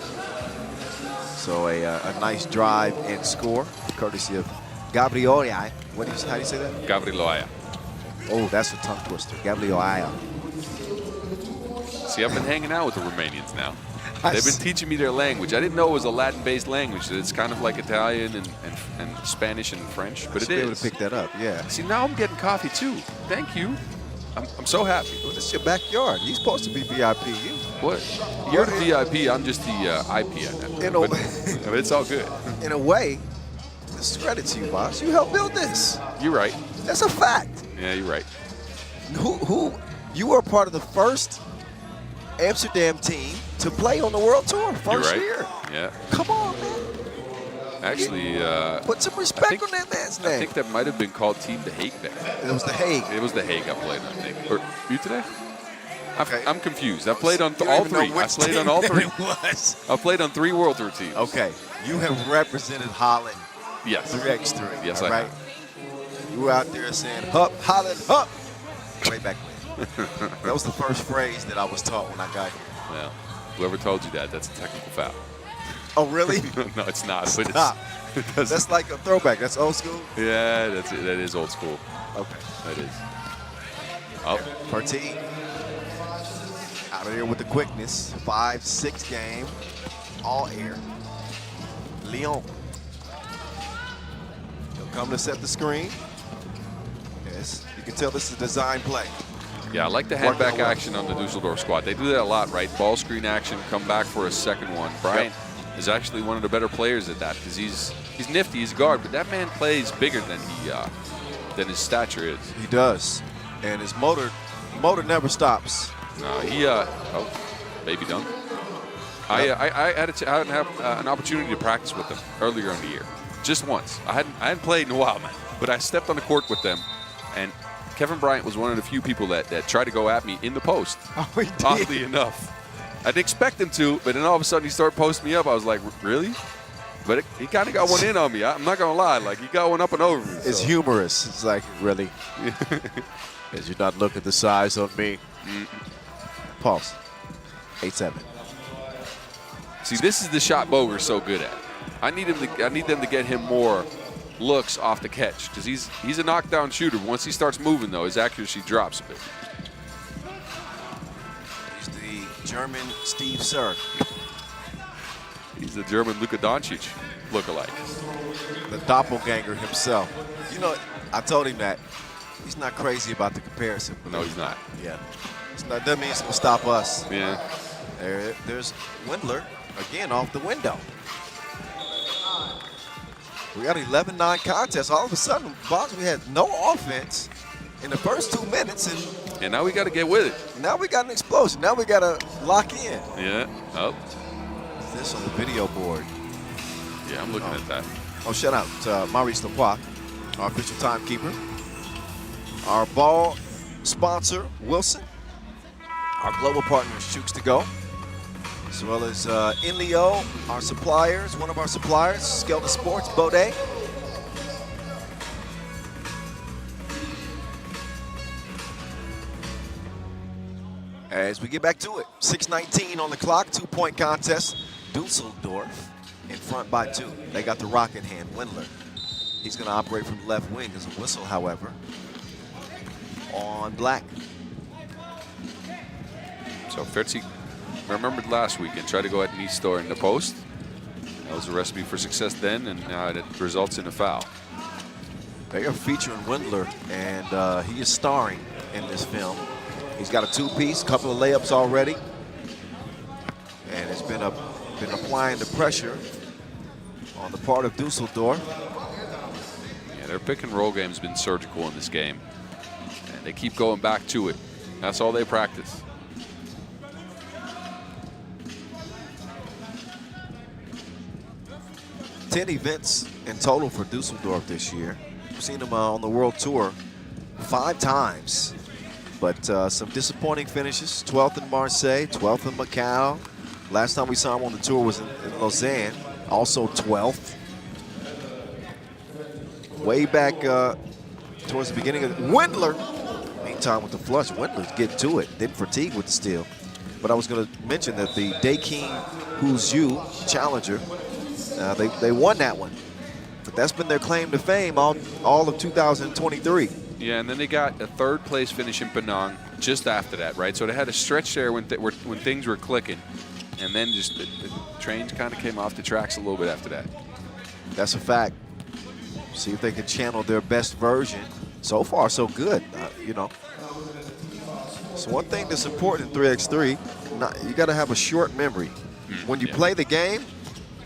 So a nice drive and score, courtesy of Gabriel. How do you say that? Gabriel. Oh, that's a tongue twister. Gabriel. See, I've been hanging out with the Romanians now. They've been teaching me their language. I didn't know it was a Latin-based language. That it's kind of like Italian and Spanish and French, but it is. Able to pick that up, yeah. See, now I'm getting coffee too. Thank you. I'm so happy. Well, this is your backyard. You're supposed to be VIP. What? You're the VIP. I'm just the IP on that. But it's all good. In a way, this is credit to you, boss. You helped build this. You're right. That's a fact. Yeah, you're right. You were part of the first Amsterdam team to play on the World Tour first year. Yeah. Come on, man. Actually, put some respect on that man's name. I think that might have been called Team The Hague there. It was The Hague. It was The Hague I played on, I think. Or Utrecht? Okay. I'm confused. I played on all three. I played on all three. I played on 3 World Tour teams. Okay. You have represented Holland. Yes. 3x3. Yes, all right? You were out there saying, Hup, Holland, Hup. Way back when. That was the first phrase that I was taught when I got here. Well, whoever told you that, that's a technical foul. Oh, really? No, it's not. Stop. That's like a throwback. That's old school? Yeah, that's it. That is old school. Okay. That is. Oh. Partey out of here with the quickness. 5-6 game. All air. Lyon. He'll come to set the screen. Yes. You can tell this is a design play. Yeah, I like the hand-back action on the Dusseldorf squad. They do that a lot, right? Ball screen action, come back for a second one. Bryant is actually one of the better players at that because he's nifty, he's a guard, but that man plays bigger than his stature is. He does, and his motor never stops. No, baby dunk. Yep. I had an opportunity to practice with them earlier in the year, just once. I hadn't played in a while, man, but I stepped on the court with them. And Kevin Bryant was one of the few people that tried to go at me in the post. Oh, he did. Oddly enough. I didn't expect him to, but then all of a sudden he started posting me up. I was like, really? But he kind of got one in on me. I'm not going to lie. Like, he got one up and over me. It's humorous. It's like, really? Because you're not looking the size on me. Pulse. 8-7. See, this is the shot Boger's so good at. I need them to get him more looks off the catch because he's a knockdown shooter. Once he starts moving, though, his accuracy drops a bit. He's the German Steve Kerr. He's the German Luka Doncic lookalike. The doppelganger himself. You know, I told him that. He's not crazy about the comparison. No, he's not. Yeah. That means it will stop us. Yeah. There's Windler, again, off the window. We got 11-9 contest. All of a sudden, Boston, we had no offense in the first 2 minutes. And now we got to get with it. Now we got an explosion. Now we got to lock in. Yeah. Oh. This on the video board. Yeah, I'm looking at that. Oh, shout out to Maurice Lepoix, our official timekeeper. Our ball sponsor, Wilson. Our global partner, Shooks to Go. As well as Inleo, our suppliers, one of our suppliers, Skelton Sports, Bode. As we get back to it, 6:19 on the clock, 2-point contest. Dusseldorf in front by 2. They got the rock in hand. Windler, he's going to operate from the left wing as a whistle, however, on Black. So Fritzy remembered last week and tried to go at Nistor in the post. That was a recipe for success then, and now it results in a foul. They are featuring Windler, and he is starring in this film. He's got a 2-piece, couple of layups already, and it's been applying the pressure on the part of Dusseldorf. Yeah, their pick and roll game's been surgical in this game, and they keep going back to it. That's all they practice. Ten events in total for Dusseldorf this year. We've seen them on the World Tour 5 times, but some disappointing finishes. 12th in Marseille, 12th in Macau. Last time we saw him on the tour was in Lausanne, also 12th. Way back towards the beginning of Windler. Meantime with the flush, Windler's getting to it. Didn't fatigue with the steal. But I was going to mention that the Day King Who's You Challenger, they won that one. But that's been their claim to fame all of 2023. Yeah, and then they got a 3rd place finish in Penang just after that, right? So they had a stretch there when things were clicking. And then just the trains kind of came off the tracks a little bit after that. That's a fact. See if they can channel their best version. So far, so good, you know. So one thing that's important in 3x3, you got to have a short memory. When you play the game,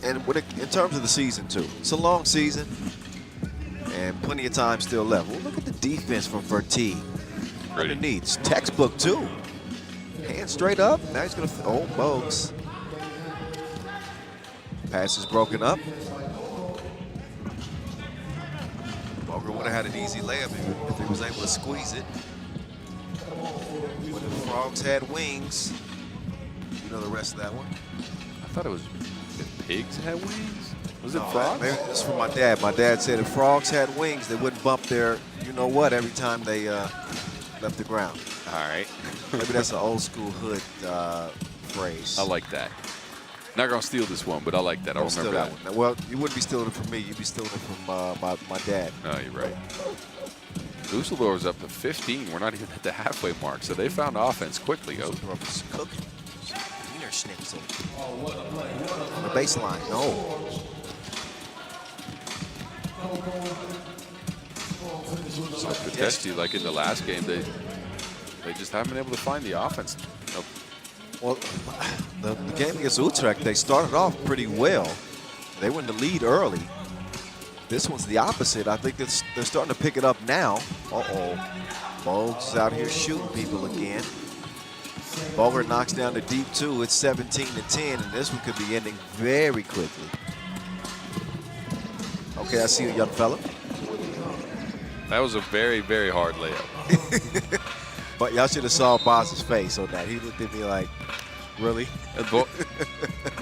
and in terms of the season, too. It's a long season, and plenty of time still left. Well, look at the defense from Verti. Underneath. It's textbook, too. Hand straight up. Now he's going to, oh, Bogues. Pass is broken up. Boger would have had an easy layup if he was able to squeeze it. When the Frogs had wings, you know the rest of that one. I thought it was if pigs had wings. Was it frogs? Maybe it's from my dad. My dad said if frogs had wings, they wouldn't bump their, you know what, every time they left the ground. All right. Maybe that's an old school hood phrase. I like that. Not gonna steal this one, but I like that. I remember that one. Well, you wouldn't be stealing it from me. You'd be stealing it from my dad. No, you're right. Dusseldorf is up to 15. We're not even at the halfway mark, so they found offense quickly. Dusseldorf is cooking. Wiener schnitzel. On the baseline, no. So Pitești, like in the last game, they just haven't been able to find the offense. Nope. Well, the game against Utrecht, they started off pretty well. They were in the lead early. This one's the opposite. I think they're starting to pick it up now. Uh-oh. Bogues out here shooting people again. Boger knocks down the deep 2. It's 17-10, and this one could be ending very quickly. Okay, I see a young fella. That was a very, very hard layup. But y'all should have saw Boz's face on that. He looked at me like, really?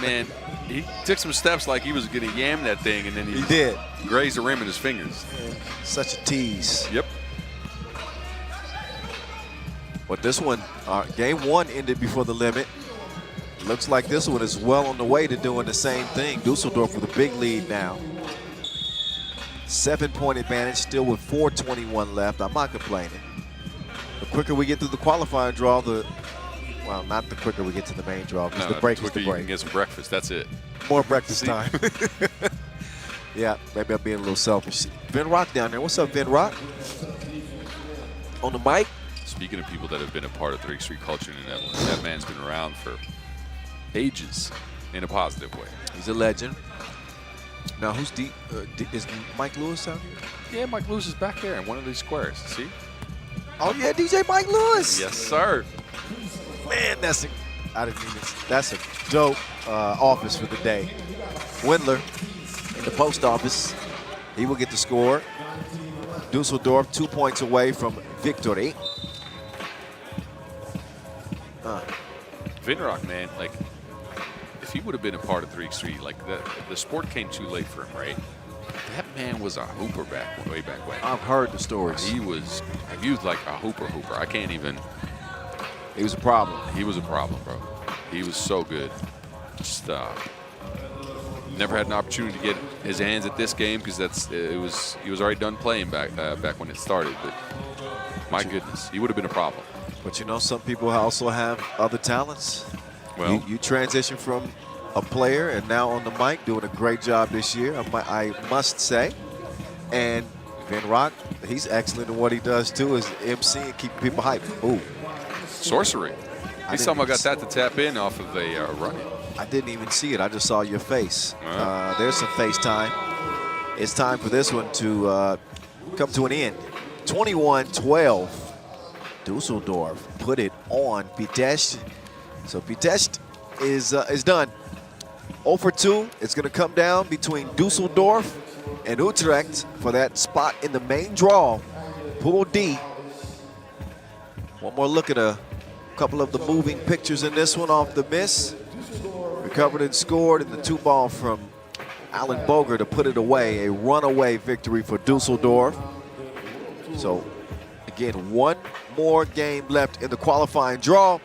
Man, he took some steps like he was going to yam that thing, and then he did. Grazed the rim in his fingers. Such a tease. Yep. But this one, game one ended before the limit. Looks like this one is well on the way to doing the same thing. Dusseldorf with a big lead now. 7-point advantage, still with 4:21 left. I'm not complaining. The quicker we get through the qualifying draw, well, not the quicker we get to the main draw, because the break is the You break. can get some breakfast. That's it. More breakfast time. Yeah, maybe I'm being a little selfish. Vin Rock down there. What's up, Vin Rock? On the mic. Speaking of people that have been a part of 3x3 culture in the Netherlands, that man's been around for ages in a positive way. He's a legend. Now, who's deep? Is Mike Lewis out here? Yeah, Mike Lewis is back there in one of these squares. See? Oh, yeah, DJ Mike Lewis. Yes, sir. Man, that's a dope office for the day. Windler in the post office. He will get the score. Dusseldorf 2 points away from victory. Vinrock, man, like, if he would have been a part of 3x3, like, the sport came too late for him, right? That man was a hooper way back when. I've heard the stories. He was like a hooper. I can't even. He was a problem. He was a problem, bro. He was so good. Just never had an opportunity to get his hands at this game because he was already done playing back when it started. But my goodness, he would have been a problem. But you know, some people also have other talents. Well, you transition from a player and now on the mic, doing a great job this year, I must say. And Vin Rock, he's excellent in what he does too, is MC and keeping people hyped. Ooh. Sorcery. He somehow got that to tap in off of a run-in. I didn't even see it. I just saw your face. There's some FaceTime. It's time for this one to come to an end. 21-12. Dusseldorf put it on Pitești. So Pitești is done. 0 for 2. It's going to come down between Dusseldorf and Utrecht for that spot in the main draw. Pool D. One more look at a couple of the moving pictures in this one off the miss. Recovered and scored, and the 2-ball from Alan Boger to put it away. A runaway victory for Dusseldorf. So, again, one more game left in the qualifying draw.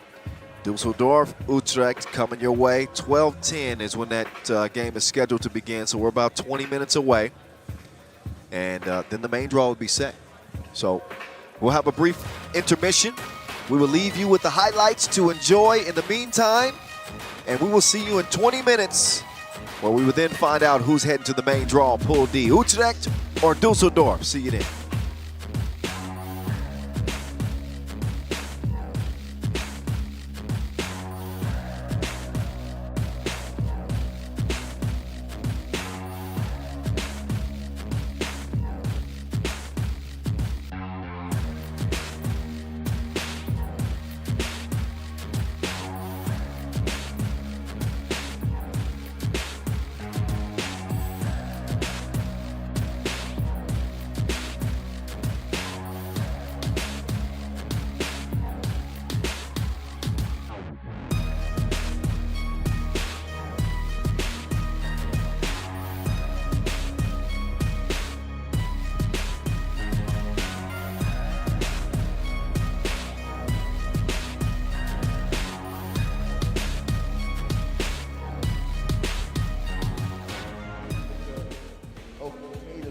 Dusseldorf, Utrecht coming your way. 12:10 is when that game is scheduled to begin, so we're about 20 minutes away. And then the main draw will be set. So we'll have a brief intermission. We will leave you with the highlights to enjoy in the meantime. And we will see you in 20 minutes, where we will then find out who's heading to the main draw, Pool D, Utrecht or Dusseldorf. See you then.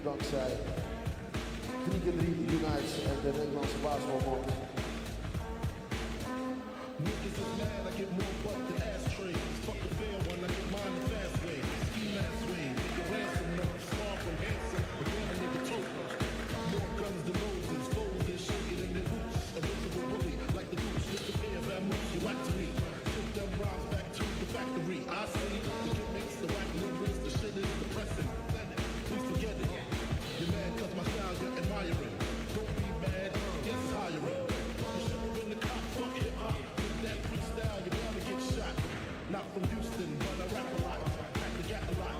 Dankzij 3x3 Unites en de Nederlandse basketbalbond. Not from Houston, but I rap a lot. Back to get a lot.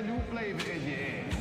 brand new flavor in your ear.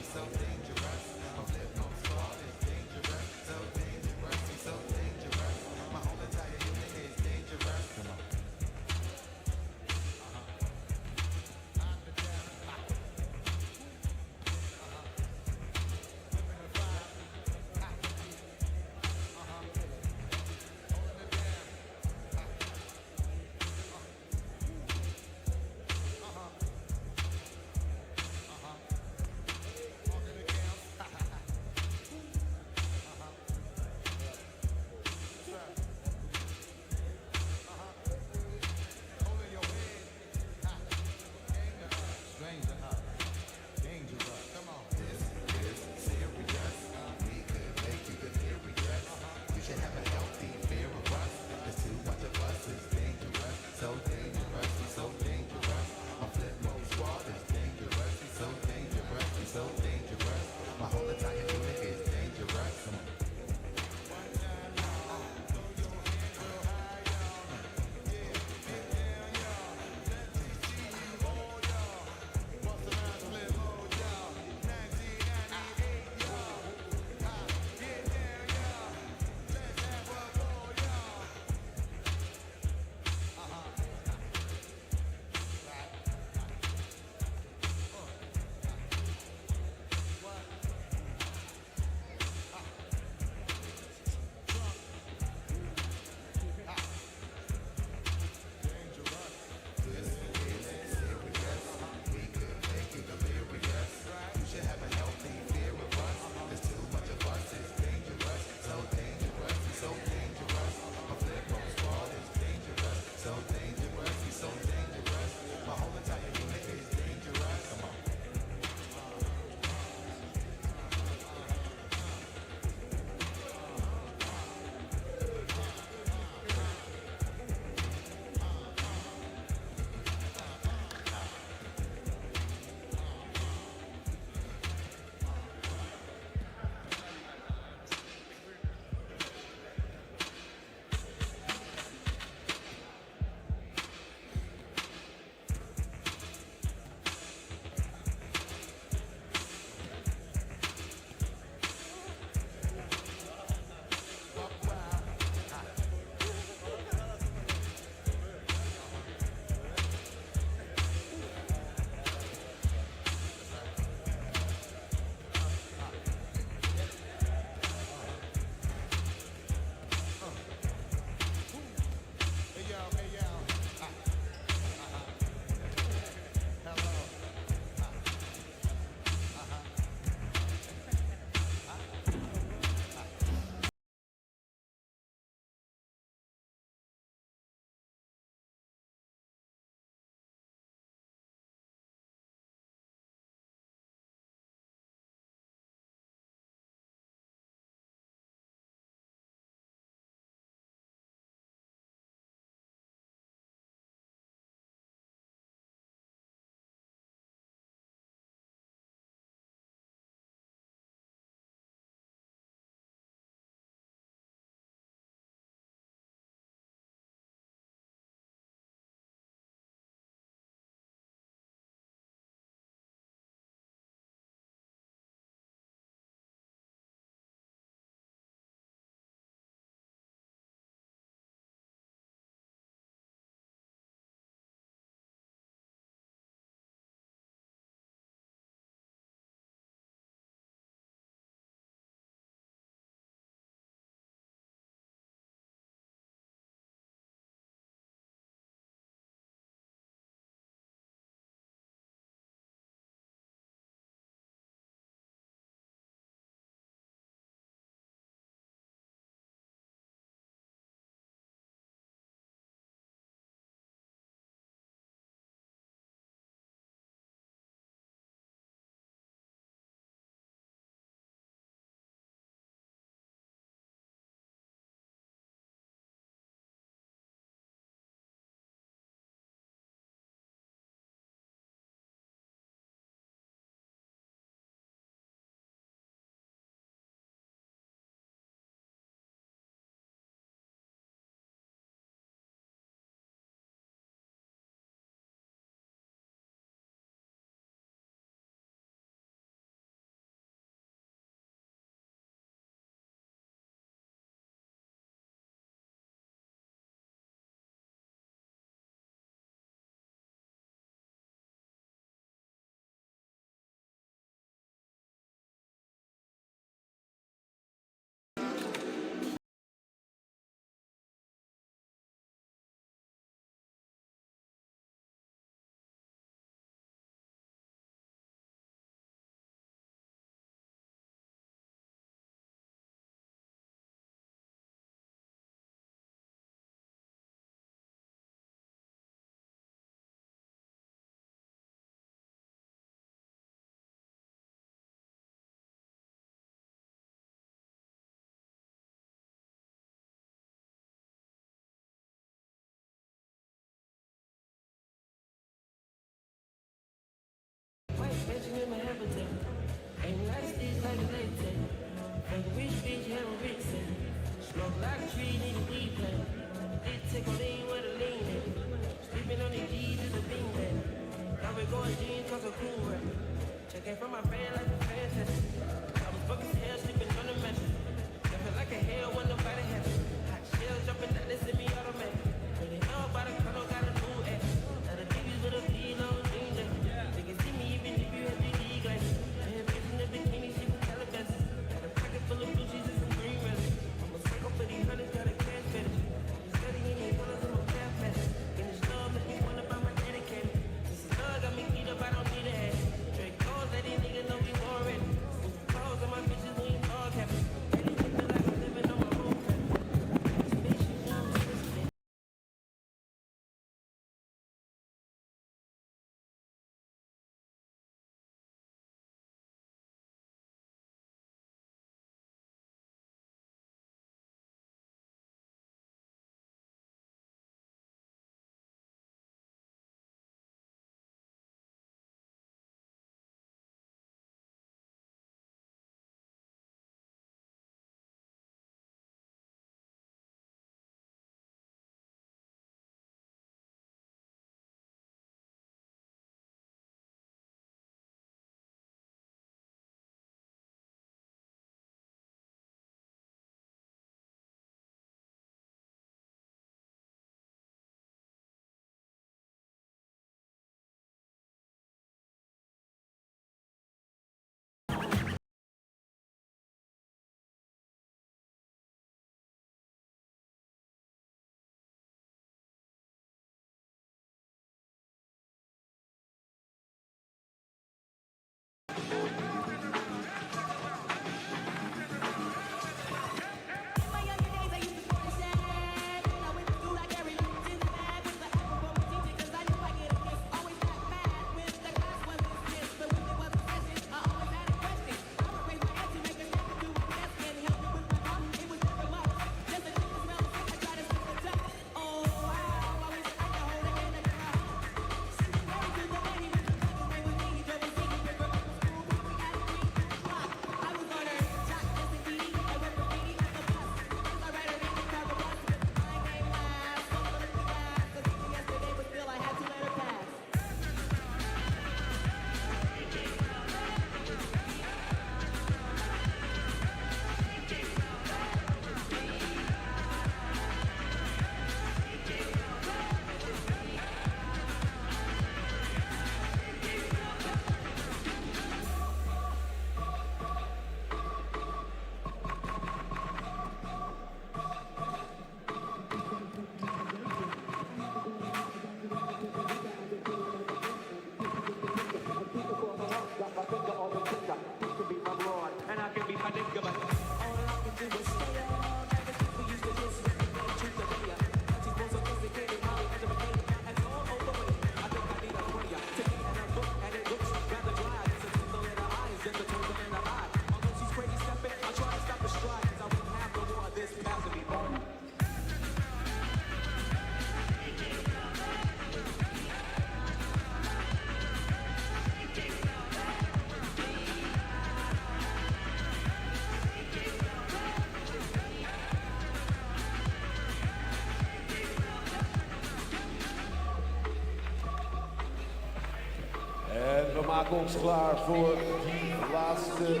we maken ons klaar voor die laatste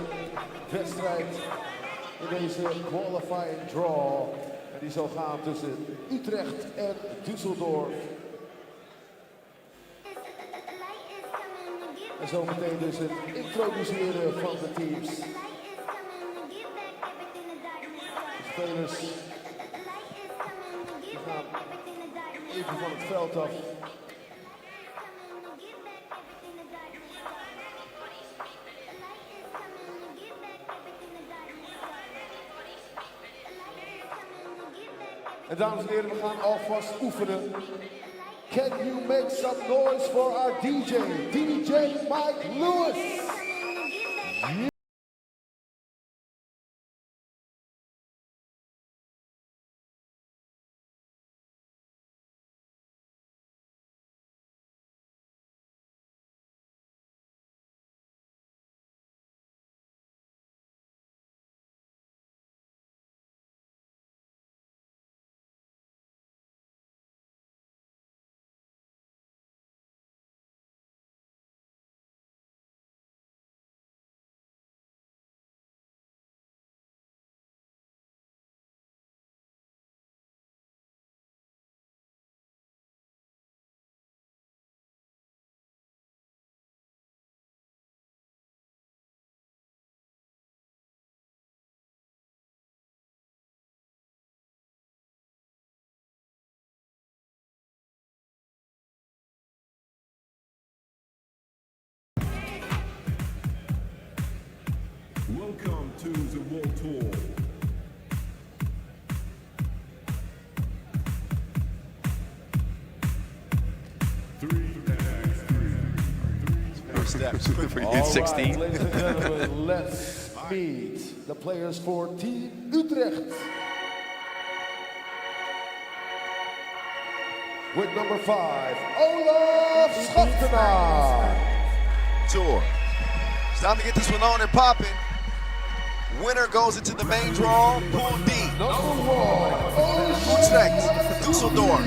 wedstrijd in deze qualifying draw. En die zal gaan tussen Utrecht en Dusseldorf. En zometeen dus het introduceren van de teams. De spelers die gaan even van het veld af. En dames en heren, we gaan alvast oefenen. Can you make some noise for our DJ, DJ Mike Lewis? Welcome to the World Tour. First steps. You did 16. All right, ladies and gentlemen, let's meet the players for Team Utrecht. With number 5, Olaf Schaftenaar. Tour. It's time to get this one on and popping. Winner goes into the main draw, Pool D. Number 1, Utrecht, Dusseldorf.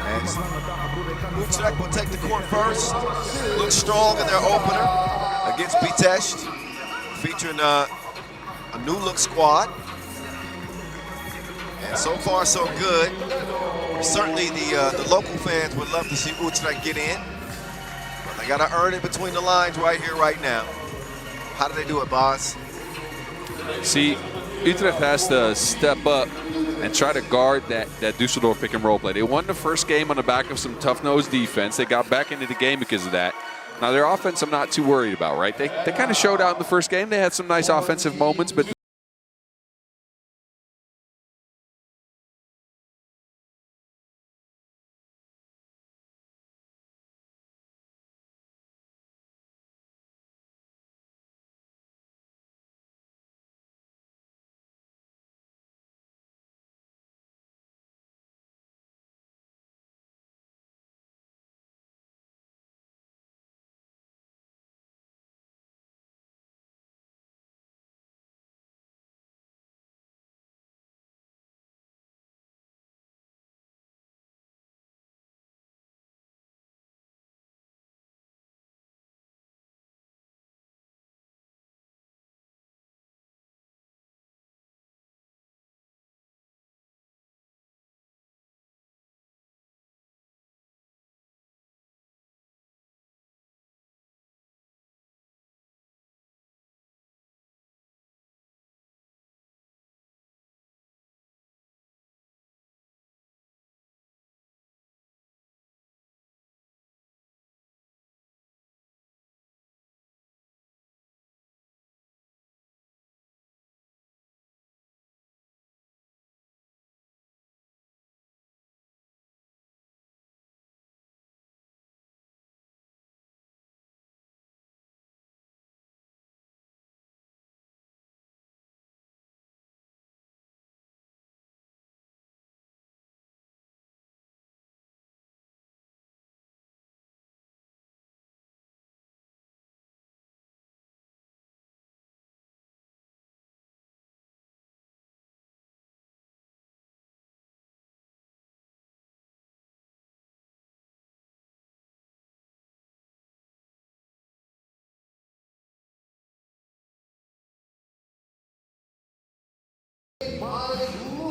And Utrecht will take the court first. Looks strong in their opener against Pitești, featuring a new look squad. And so far, so good. Certainly the local fans would love to see Utrecht get in. But they got to earn it between the lines right here, right now. How do they do it, boss? See, Utrecht has to step up and try to guard that Dusseldorf pick and roll play. They won the first game on the back of some tough-nosed defense. They got back into the game because of that. Now, their offense I'm not too worried about, right? They kind of showed out in the first game. They had some nice offensive moments, but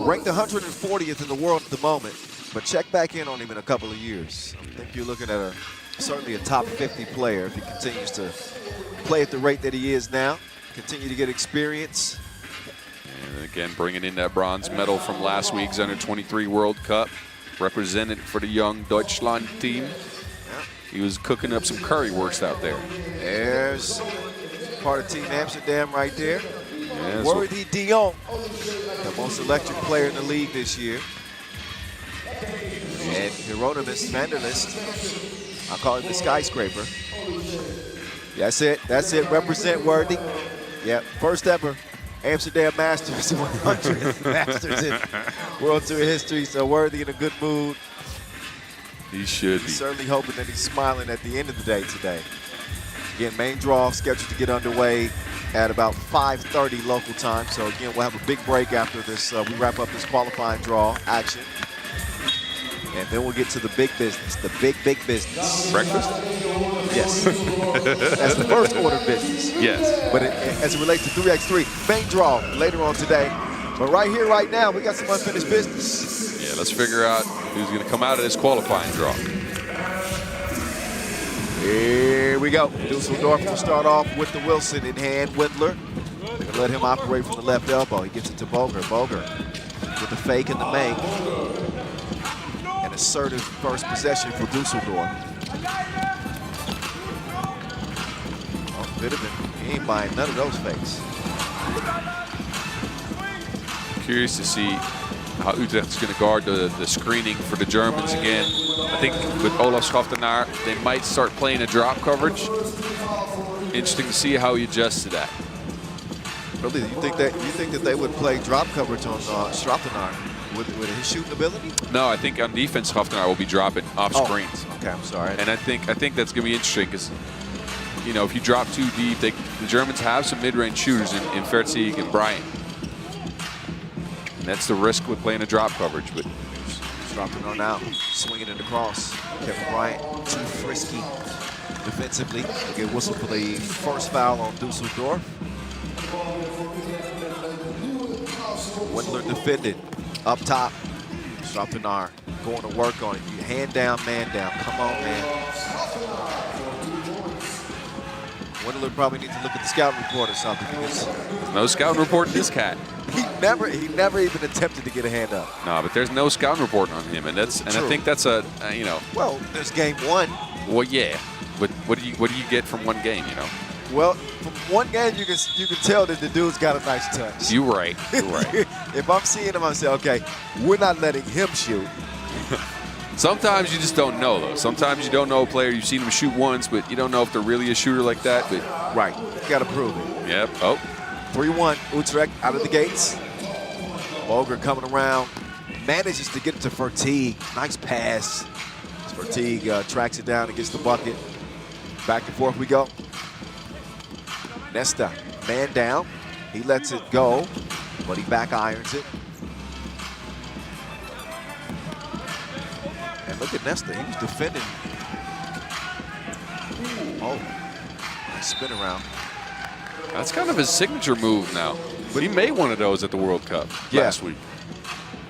Ranked 140th in the world at the moment, but check back in on him in a couple of years. I think you're looking at certainly a top 50 player if he continues to play at the rate that he is now, continue to get experience. And again, bringing in that bronze medal from last week's Under-23 World Cup, represented for the young Deutschland team. He was cooking up some currywurst out there. There's part of Team Amsterdam right there. Yeah, Worthy de Jong, the most electric player in the league this year. And Hieronymus Vanderlist, I'll call him the skyscraper. That's it, represent Worthy. Yeah, first ever Amsterdam Masters, 100th Masters in World Tour history, so Worthy in a good mood. He should be. He's certainly hoping that he's smiling at the end of the day today. Again, main draw scheduled to get underway at about 5:30 local time. So again, we'll have a big break after this. We wrap up this qualifying draw action. And then we'll get to the big business, the big business. Breakfast? Yes. That's the first order of business. Yes. But as it relates to 3x3, main draw later on today. But right here, right now, we got some unfinished business. Yeah, let's figure out who's going to come out of this qualifying draw. Here we go. Dusseldorf will start off with the Wilson in hand. Wendler. They're going to let him operate from the left elbow. He gets it to Boger. Boger with the fake and the make. An assertive first possession for Dusseldorf. Oh, Vitamin, he ain't buying none of those fakes. Curious to see how Utrecht is going to guard the screening for the Germans again. I think with Olaf Schaftenaar, they might start playing a drop coverage. Interesting to see how he adjusts to that. Really, you think that they would play drop coverage on Schaftenaar with his shooting ability? No, I think on defense, Schaftenaar will be dropping off screens. Okay, I'm sorry. And I think that's going to be interesting because, you know, if you drop too deep, the Germans have some mid-range shooters in Fertig and Bryant. And that's the risk with playing a drop coverage. But Schaftenaar now swinging it across. Kevin Bryant too frisky defensively. He'll get whistled for the first foul on Dusseldorf. Wendler defended up top. Schaftenaar going to work on it. Hand down, man down. Come on, man. Wendler probably needs to look at the scouting report or something. Because no scouting report in this cat. He never even attempted to get a hand up. No, but there's no scouting report on him, and I think that's a you know. Well, there's game one. Well, yeah, but what do you get from one game, you know? Well, from one game you can tell that the dude's got a nice touch. You're right. You're right. If I'm seeing him, I say, okay, we're not letting him shoot. Sometimes you just don't know, though. Sometimes you don't know a player. You've seen them shoot once, but you don't know if they're really a shooter like that. But right, you got to prove it. Yep. Oh. 3-1, Utrecht out of the gates. Boger coming around, manages to get it to Fertig. Nice pass. Fertig tracks it down and gets the bucket. Back and forth we go. Nesta, man down. He lets it go, but he back irons it. And look at Nesta, he was defending. Oh, nice spin around. That's kind of his signature move now. But he made one of those at the World Cup last week.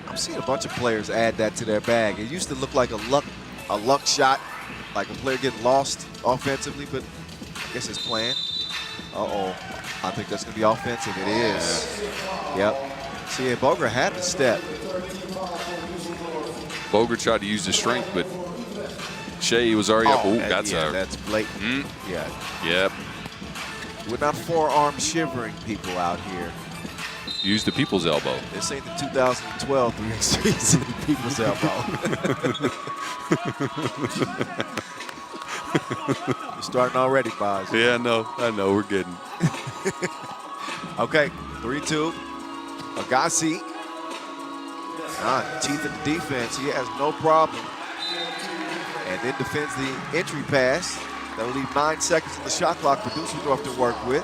I'm seeing a bunch of players add that to their bag. It used to look like a luck shot, like a player getting lost offensively, but I guess it's planned. Uh-oh, I think that's going to be offensive. It is. Yep. See, yeah, Boger had the step. Boger tried to use the strength, but Shea was already up. Ooh, that's blatant. Yeah. Yep. We're not forearm shivering people out here. Use the people's elbow. This ain't the 2012 3x3, it's the people's elbow. You're starting already, Boz. Yeah, I know, we're getting. Okay, 3-2. Agassi. Teeth in the defense. He has no problem. And then defends the entry pass. That'll leave 9 seconds in the shot clock for Dusseldorf to work with.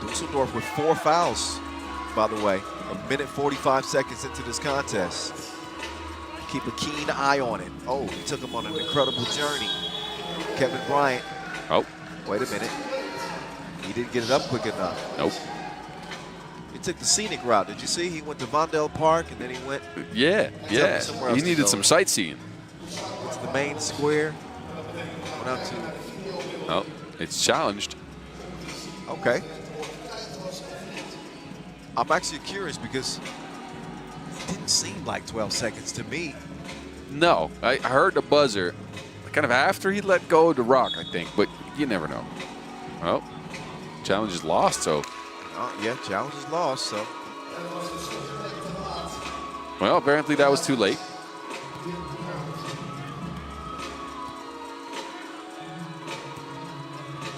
Dusseldorf with 4 fouls, by the way. 1 minute 45 seconds into this contest. Keep a keen eye on it. Oh, he took him on an incredible journey. Kevin Bryant. Oh. Wait a minute. He didn't get it up quick enough. Nope. He took the scenic route. Did you see? He went to Vondel Park, and then he went Yeah. somewhere else He to needed go. some sightseeing. to the main square. Went out to. Oh, it's challenged. Okay. I'm actually curious because it didn't seem like 12 seconds to me. No, I heard the buzzer kind of after he let go of the rock, I think, but you never know. Well, challenge is lost, so. Yeah, challenge is lost, so. Well, apparently that was too late.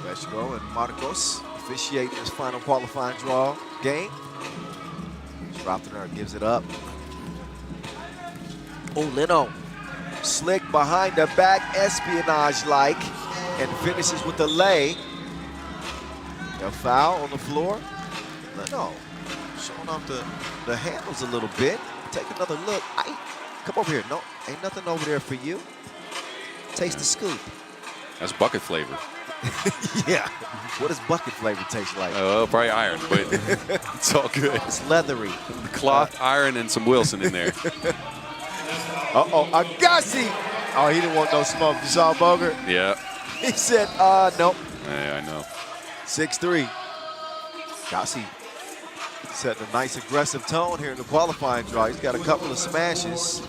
Veshko and Marcos officiating his final qualifying draw game. Rothenberg gives it up. Oh, Leno. Slick behind the back, espionage-like, and finishes with the lay. A foul on the floor. Leno showing off the handles a little bit. Take another look. Come over here. No, ain't nothing over there for you. Taste the scoop. That's bucket flavor. Yeah. What does bucket flavor taste like? Probably iron, but it's all good. It's leathery. Cloth, iron, and some Wilson in there. Uh-oh, Agassi. Oh, he didn't want no smoke. You saw Bogert? Yeah. He said, nope. Yeah, I know. 6-3. Agassi setting a nice aggressive tone here in the qualifying draw. He's got a couple of smashes.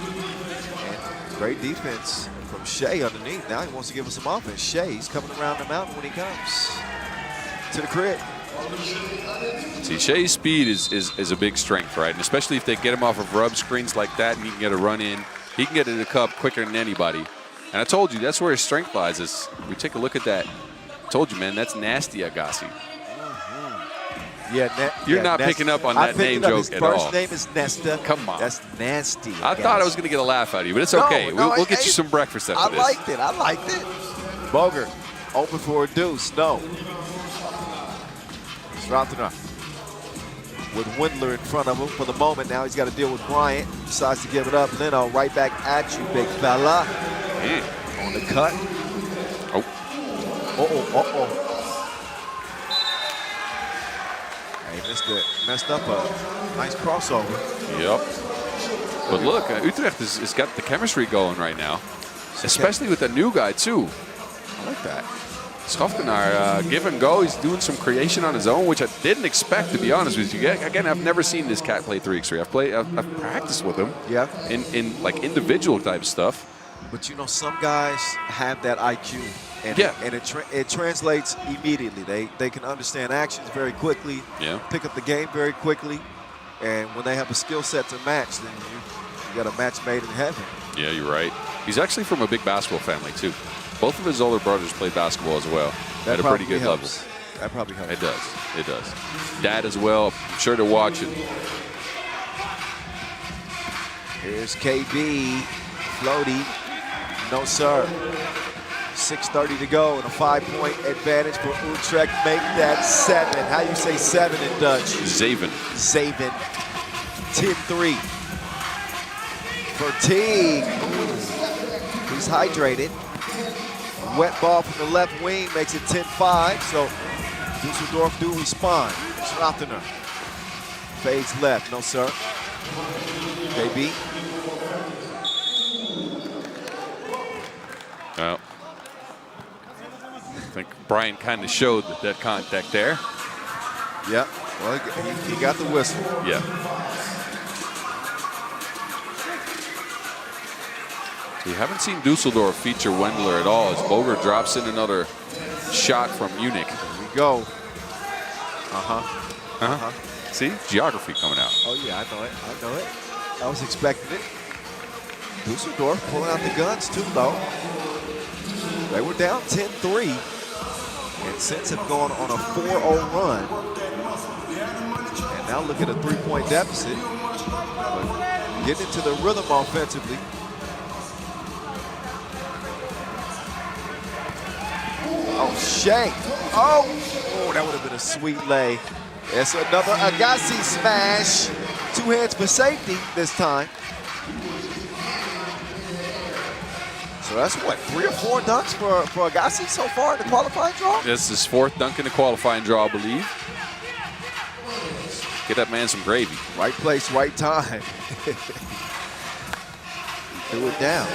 And great defense from Shea underneath. Now he wants to give us some offense. Shea, he's coming around the mountain when he comes to the crib. See, Shea's speed is a big strength, right? And especially if they get him off of rub screens like that and he can get a run in. He can get to the cup quicker than anybody. And I told you, that's where his strength lies. Is we take a look at that. I told you, man, that's nasty Agassi. Yeah, You're not picking up on that name joke at all. His first name is Nesta. Come on. That's nasty. I thought I was going to get a laugh out of you, but it's okay. We'll get you some breakfast after this. I liked it. Bogert, open for a deuce. No. Rothenberg with Windler in front of him for the moment. Now he's got to deal with Bryant. Decides to give it up. Leno right back at you, big fella. On the cut. Oh. He messed up a nice crossover. Yep. But look, Utrecht has got the chemistry going right now, especially with the new guy, too. I like that. Schoftenaar, give and go. He's doing some creation on his own, which I didn't expect, to be honest with you. Again, I've never seen this cat play 3x3. I've practiced with him. Yeah. In like individual type stuff. But you know, some guys have that IQ, and it translates immediately. They can understand actions very quickly. Yeah. Pick up the game very quickly, and when they have a skill set to match, then you got a match made in heaven. Yeah, you're right. He's actually from a big basketball family too. Both of his older brothers played basketball as well at a pretty good level. That probably helps. It does. It does. Dad as well. I'm sure they're watching. Here's KB. Floaty. No, sir. 6:30 to go and a 5-point advantage for Utrecht. Make that 7. How you say 7 in Dutch? Zaven. 10-3. For Teague. He's hydrated. Wet ball from the left wing makes it 10-5. So Dusseldorf do respond. Schrottener fades left. No, sir. KB. Well, I think Brian kind of showed that contact there. Yeah. Well, he got the whistle. Yeah. We haven't seen Dusseldorf feature Wendler at all as Boger drops in another shot from Munich. Here we go. See? Geography coming out. Oh, yeah, I know it. I was expecting it. Dusseldorf pulling out the guns, too, though. They were down 10-3. And since have gone on a 4-0 run. And now look at a 3-point deficit. But getting into the rhythm offensively. Oh, Shea. Oh, that would have been a sweet lay. It's another Agassi smash. 2 hands for safety this time. So that's what, 3 or 4 dunks for Agassi so far in the qualifying draw? This is 4th dunk in the qualifying draw, I believe. Get that man some gravy. Right place, right time. He threw it down.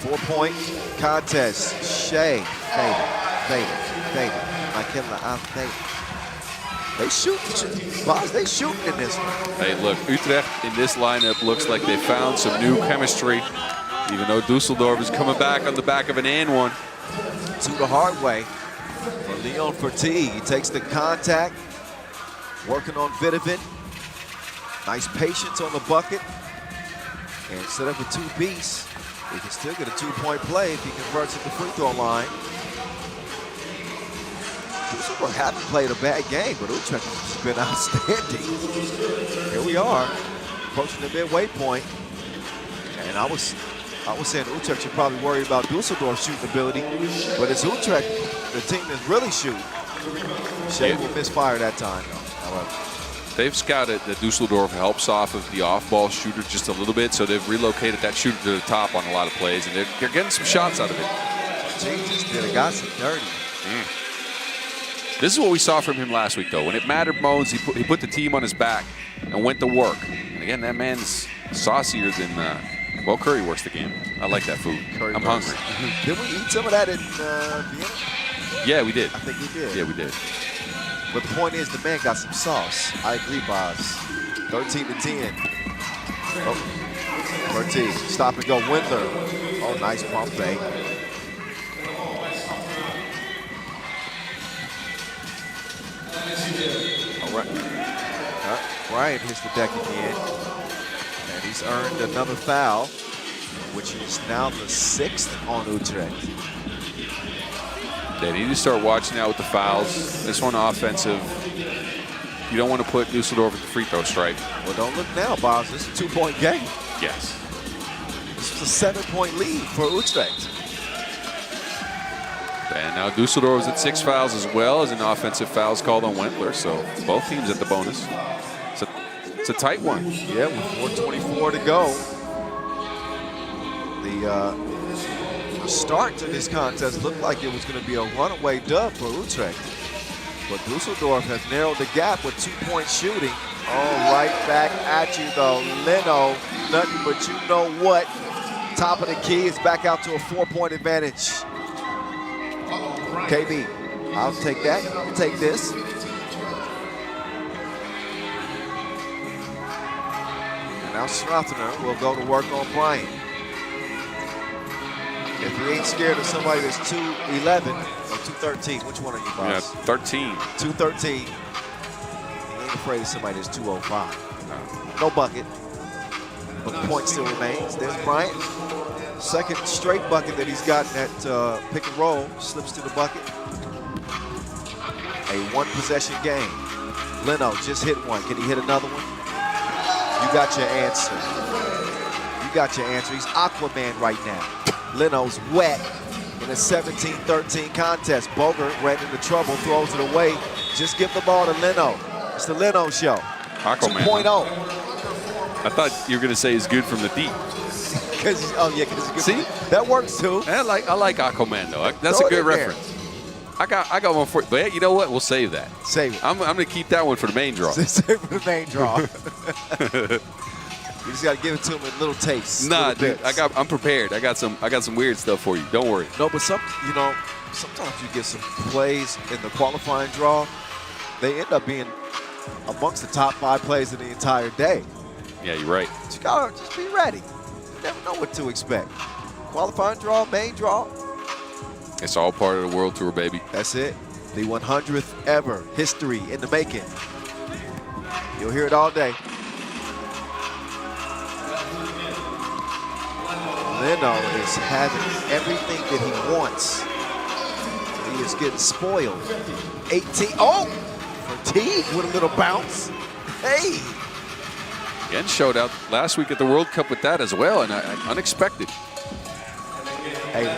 4-point contest. Shea, faded. McKinley, I'm faded. They shooting, boss. They shooting in this one. Hey, look, Utrecht in this lineup looks like they found some new chemistry, even though Dusseldorf is coming back on the back of an and one. To the hard way for Leon Fertig. He takes the contact, working on Vidovin. Nice patience on the bucket. And instead of a 2 piece, he can still get a 2-point play if he converts at the free throw line. Dusseldorf haven't played a bad game, but Utrecht has been outstanding. Here we are, approaching the midway point. And I was saying Utrecht should probably worry about Dusseldorf's shooting ability, but it's Utrecht, the team that's really shooting. Shea will misfire that time, though, however. They've scouted that Dusseldorf helps off of the off-ball shooter just a little bit, so they've relocated that shooter to the top on a lot of plays, and they're getting some shots out of it. Jesus did Agassi dirty. This is what we saw from him last week, though. When it mattered most, he put the team on his back and went to work. And again, that man's saucier than, well, curry works the game. I like that food. I'm hungry. Did we eat some of that in Vienna? Yeah, we did. I think we did. Yeah, we did. But the point is, the man got some sauce. I agree, Boz. 13-10. Oh, 13. Stop and go. Windler. Oh, nice pump fake. All right. Bryant hits the deck again. And he's earned another foul, which is now the 6th on Utrecht. They need to start watching out with the fouls. This one offensive. You don't want to put Dusseldorf at the free throw stripe. Well, don't look now, Boz. This is a 2-point game. Yes. This is a 7-point lead for Utrecht. And now Dusseldorf is at 6 fouls as well as an offensive fouls called on Wendler. So both teams at the bonus. It's a tight one. Yeah, with 4:24 to go. The start to this contest looked like it was going to be a runaway dub for Utrecht. But Dusseldorf has narrowed the gap with 2-point shooting. Oh, right back at you, though. Leno, nothing but you know what. Top of the key is back out to a 4-point advantage. KB, I'll take that. You take this. And now Strautner will go to work on Bryant. If you ain't scared of somebody that's 2'11 or 213, which one are you, boss? Yeah, 13. 213. He ain't afraid of somebody that's 205. No bucket, but the point still remains. There's Bryant. Second straight bucket that he's gotten at pick and roll. Slips to the bucket. A 1-possession game. Leno just hit one. Can he hit another one? You got your answer. You got your answer. He's Aquaman right now. Leno's wet in a 17-13 contest. Bogert ran into trouble, throws it away. Just give the ball to Leno. It's the Leno show. Aquaman. 2.0. I thought you were going to say he's good from the deep. Because he's good. See? That works too. I like Aquaman though. That's a good reference. I got one for it. But hey, you know what? We'll save that. Save it. I'm going to keep that one for the main draw. Save it for the main draw. You just got to give it to him in little tastes. Nah, little dude, I'm prepared. I got some weird stuff for you. Don't worry. No, but sometimes you get some plays in the qualifying draw. They end up being amongst the top 5 plays of the entire day. Yeah, you're right. But you gotta just be ready. You never know what to expect. Qualifying draw, main draw. It's all part of the World Tour, baby. That's it. The 100th ever. History in the making. You'll hear it all day. Leno is having everything that he wants. He is getting spoiled. 18. Oh! Fatigue with a little bounce. Hey! Again, showed out last week at the World Cup with that as well, and unexpected. Hey,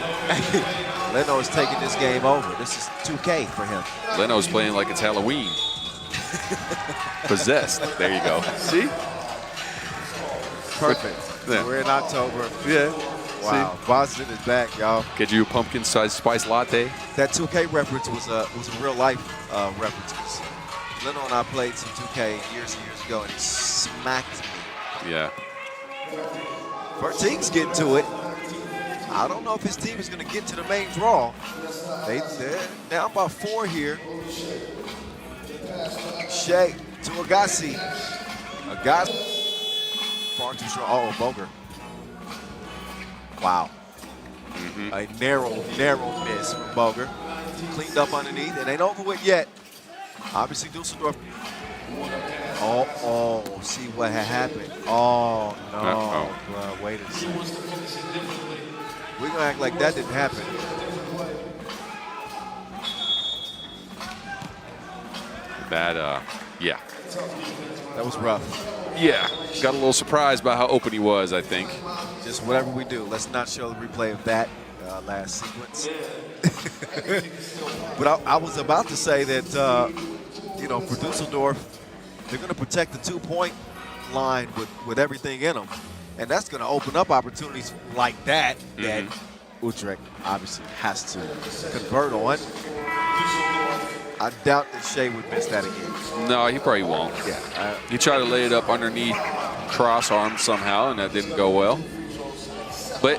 Leno is taking this game over. This is 2K for him. Leno's playing like it's Halloween. Possessed. There you go. See? Perfect. Yeah. We're in October. Yeah. Wow, Boston is back, y'all. Get you a pumpkin-sized spice latte. That 2K reference was a real-life reference. 'Cause Leno and I played some 2K years and years ago, and he smacked me. Yeah. Verteek's getting to it. I don't know if his team is going to get to the main draw. They're down by 4 here. Shea to Agassi. Agassi. Far too strong. Oh, Boger. Wow. A narrow miss from Boger. Cleaned up underneath. It ain't over with yet. Obviously, Dusseldorf. Oh, see what had happened. Oh, no. Bro, wait a second. We're going to act like that didn't happen. That, yeah. That was rough. Yeah. Got a little surprised by how open he was, I think. Just whatever we do, let's not show the replay of that last sequence. But I was about to say that, you know, for Dusseldorf, they're going to protect the 2-point line with everything in them. And that's going to open up opportunities like that that Utrecht obviously has to convert on. I doubt that Shea would miss that again. No, he probably won't. Yeah. He tried to lay it up underneath cross arm somehow, and that didn't go well. But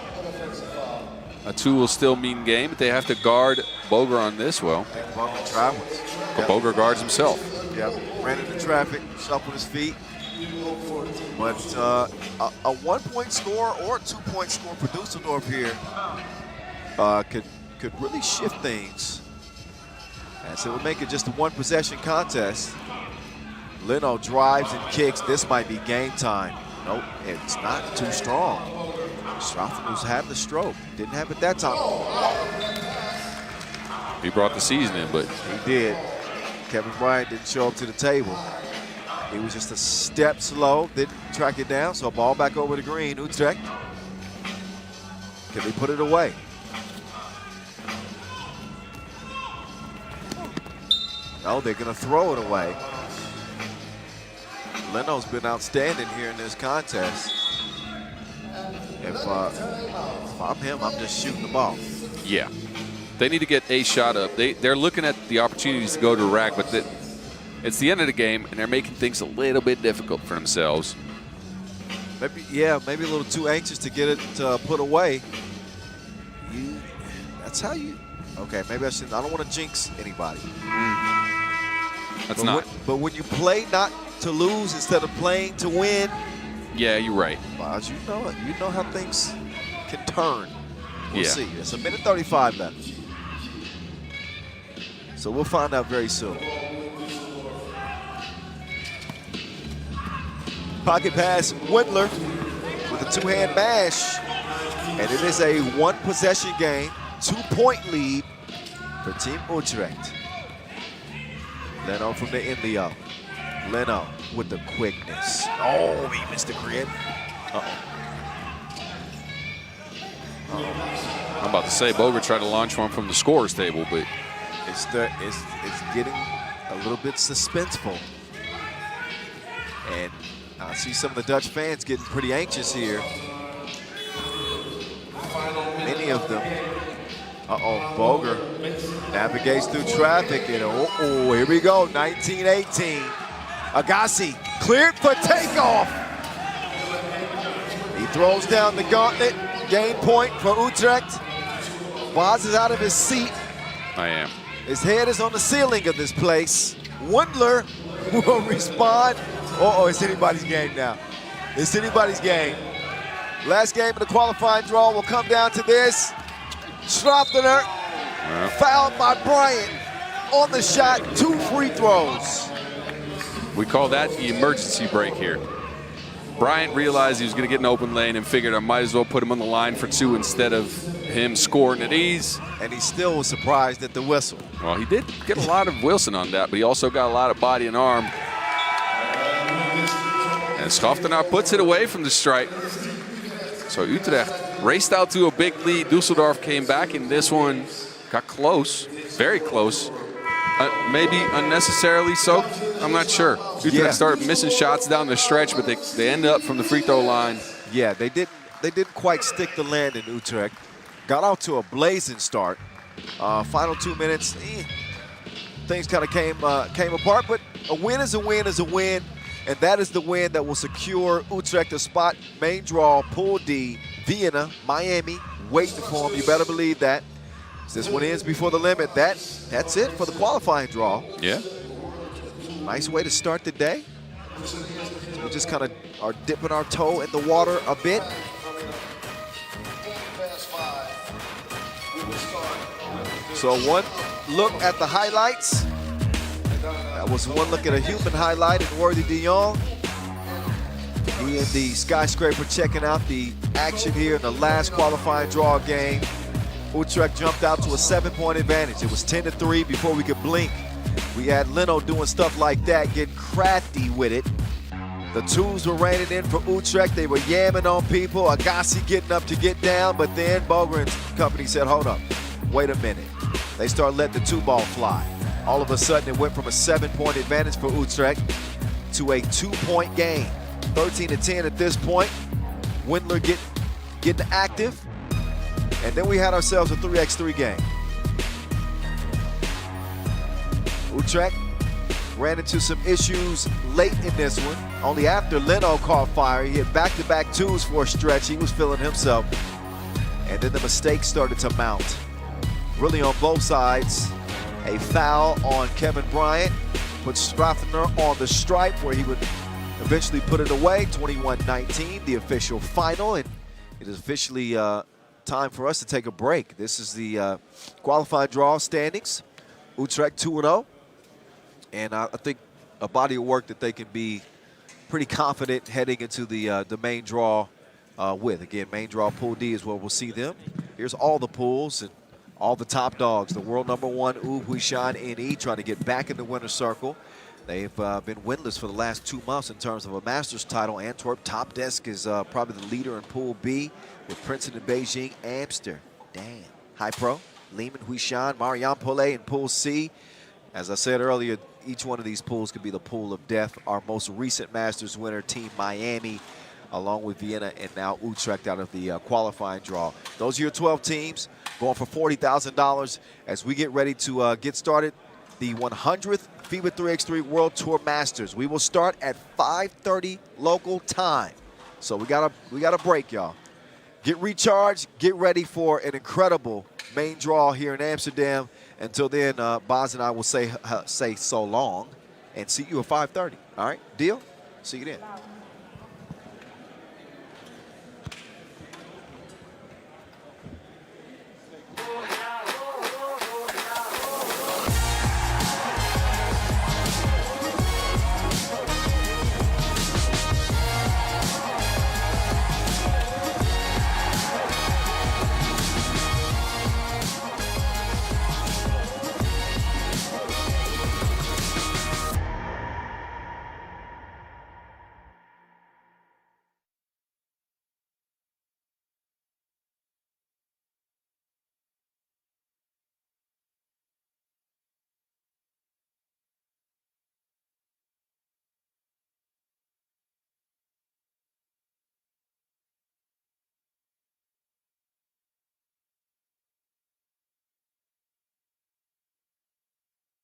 a 2 will still mean game, but they have to guard Boger on this well. I think Boger travels. But Boger guards himself. Yeah, ran into traffic, shuffled his feet. But a 1-point score or a 2-point score for Dusseldorf here could really shift things. And so it would make it just a 1-possession contest. Leno drives and kicks. This might be game time. Nope, it's not too strong. Strauffenhuis had the stroke. Didn't have it that time. He brought the season in, but he did. Kevin Bryant didn't show up to the table. He was just a step slow, didn't track it down, so ball back over to Green. Utrecht. Can they put it away? No, they're going to throw it away. Leno's been outstanding here in this contest. If I'm him, I'm just shooting the ball. yeah. They need to get a shot up. They're looking at the opportunities to go to the rack, but it's the end of the game, and they're making things a little bit difficult for themselves. Maybe, yeah, maybe a little too anxious to get it put away. That's how you. Okay, maybe I shouldn't. I don't want to jinx anybody. That's not. But when you play not to lose instead of playing to win, Yeah, you're right. Boz, you know how things can turn. We'll Yeah. see. It's a minute 35 left. So we'll find out very soon. Pocket pass, Wendler with a 2-hand mash. And it is a 1-possession game, 2-point lead for Team Utrecht. Leno from the Indio. Leno with the quickness. Oh, he missed the grid. I'm about to say Boger tried to launch one from the scorer's table, but It's getting a little bit suspenseful. And I see some of the Dutch fans getting pretty anxious here. Many of them. Boger navigates through traffic. And here we go, 19-18. Agassi cleared for takeoff. He throws down the gauntlet. Game point for Utrecht. Boz is out of his seat. I am. His head is on the ceiling of this place. Wendler will respond. It's anybody's game now. It's anybody's game. Last game of the qualifying draw will come down to this. Schroffner fouled by Bryant on the shot. 2 free throws. We call that the emergency break here. Bryant realized he was going to get an open lane and figured I might as well put him on the line for 2 instead of him scoring at ease. And he still was surprised at the whistle. Well, he did get a lot of Wilson on that, but he also got a lot of body and arm. And Schoftenaar puts it away from the stripe. So Utrecht raced out to a big lead. Dusseldorf came back in this one, got close, very close. Maybe unnecessarily so, I'm not sure. Utrecht started missing shots down the stretch, but they end up from the free throw line. Yeah, they didn't. they didn't quite stick the landing, Utrecht. Got out to a blazing start. Final 2 minutes, things kind of came apart, but a win is a win is a win, and that is the win that will secure Utrecht a spot, main draw, Pool D, Vienna, Miami, waiting for them. You better believe that. This one ends before the limit. That's it for the qualifying draw. Yeah. Nice way to start the day. We just kind of are dipping our toe in the water a bit. So one look at the highlights. That was one look at a human highlight in Worthy de Jong. He and the skyscraper checking out the action here in the last qualifying draw game. Utrecht jumped out to a 7-point advantage. It was 10-3 before we could blink. We had Leno doing stuff like that, getting crafty with it. The twos were raining in for Utrecht. They were yamming on people. Agassi getting up to get down, but then Bogren's company said, hold up, wait a minute. They started letting the 2-ball fly. All of a sudden, it went from a 7-point advantage for Utrecht to a 2-point game. 13-10 at this point. Windler getting active. And then we had ourselves a 3x3 game. Utrecht ran into some issues late in this one. Only after Leno caught fire, he had back-to-back twos for a stretch. He was feeling himself. And then the mistakes started to mount. Really on both sides. A foul on Kevin Bryant. Put Strathner on the stripe where he would eventually put it away. 21-19, the official final. And it is officially time for us to take a break. This is the qualifying draw standings. Utrecht 2-0. And I think a body of work that they can be pretty confident heading into the main draw with. Again, main draw Pool D is where we'll see them. Here's all the pools and all the top dogs. The world #1 Huishan NE trying to get back in the winner's circle. They've been winless for the last 2 months in terms of a Masters title. Antwerp Top Desk is probably the leader in Pool B with Princeton, Beijing, Amsterdam. High Pro, Lehman, Huishan, Marianne Paulet in Pool C. As I said earlier, each one of these pools could be the pool of death. Our most recent Masters winner, Team Miami, along with Vienna and now Utrecht out of the qualifying draw. Those are your 12 teams going for $40,000 as we get ready to get started. The 100th FIBA 3x3 World Tour Masters. We will start at 5:30 local time. So we got a break, y'all. Get recharged, get ready for an incredible main draw here in Amsterdam. Until then, Boz and I will say so long and see you at 5:30. All right, deal? See you then.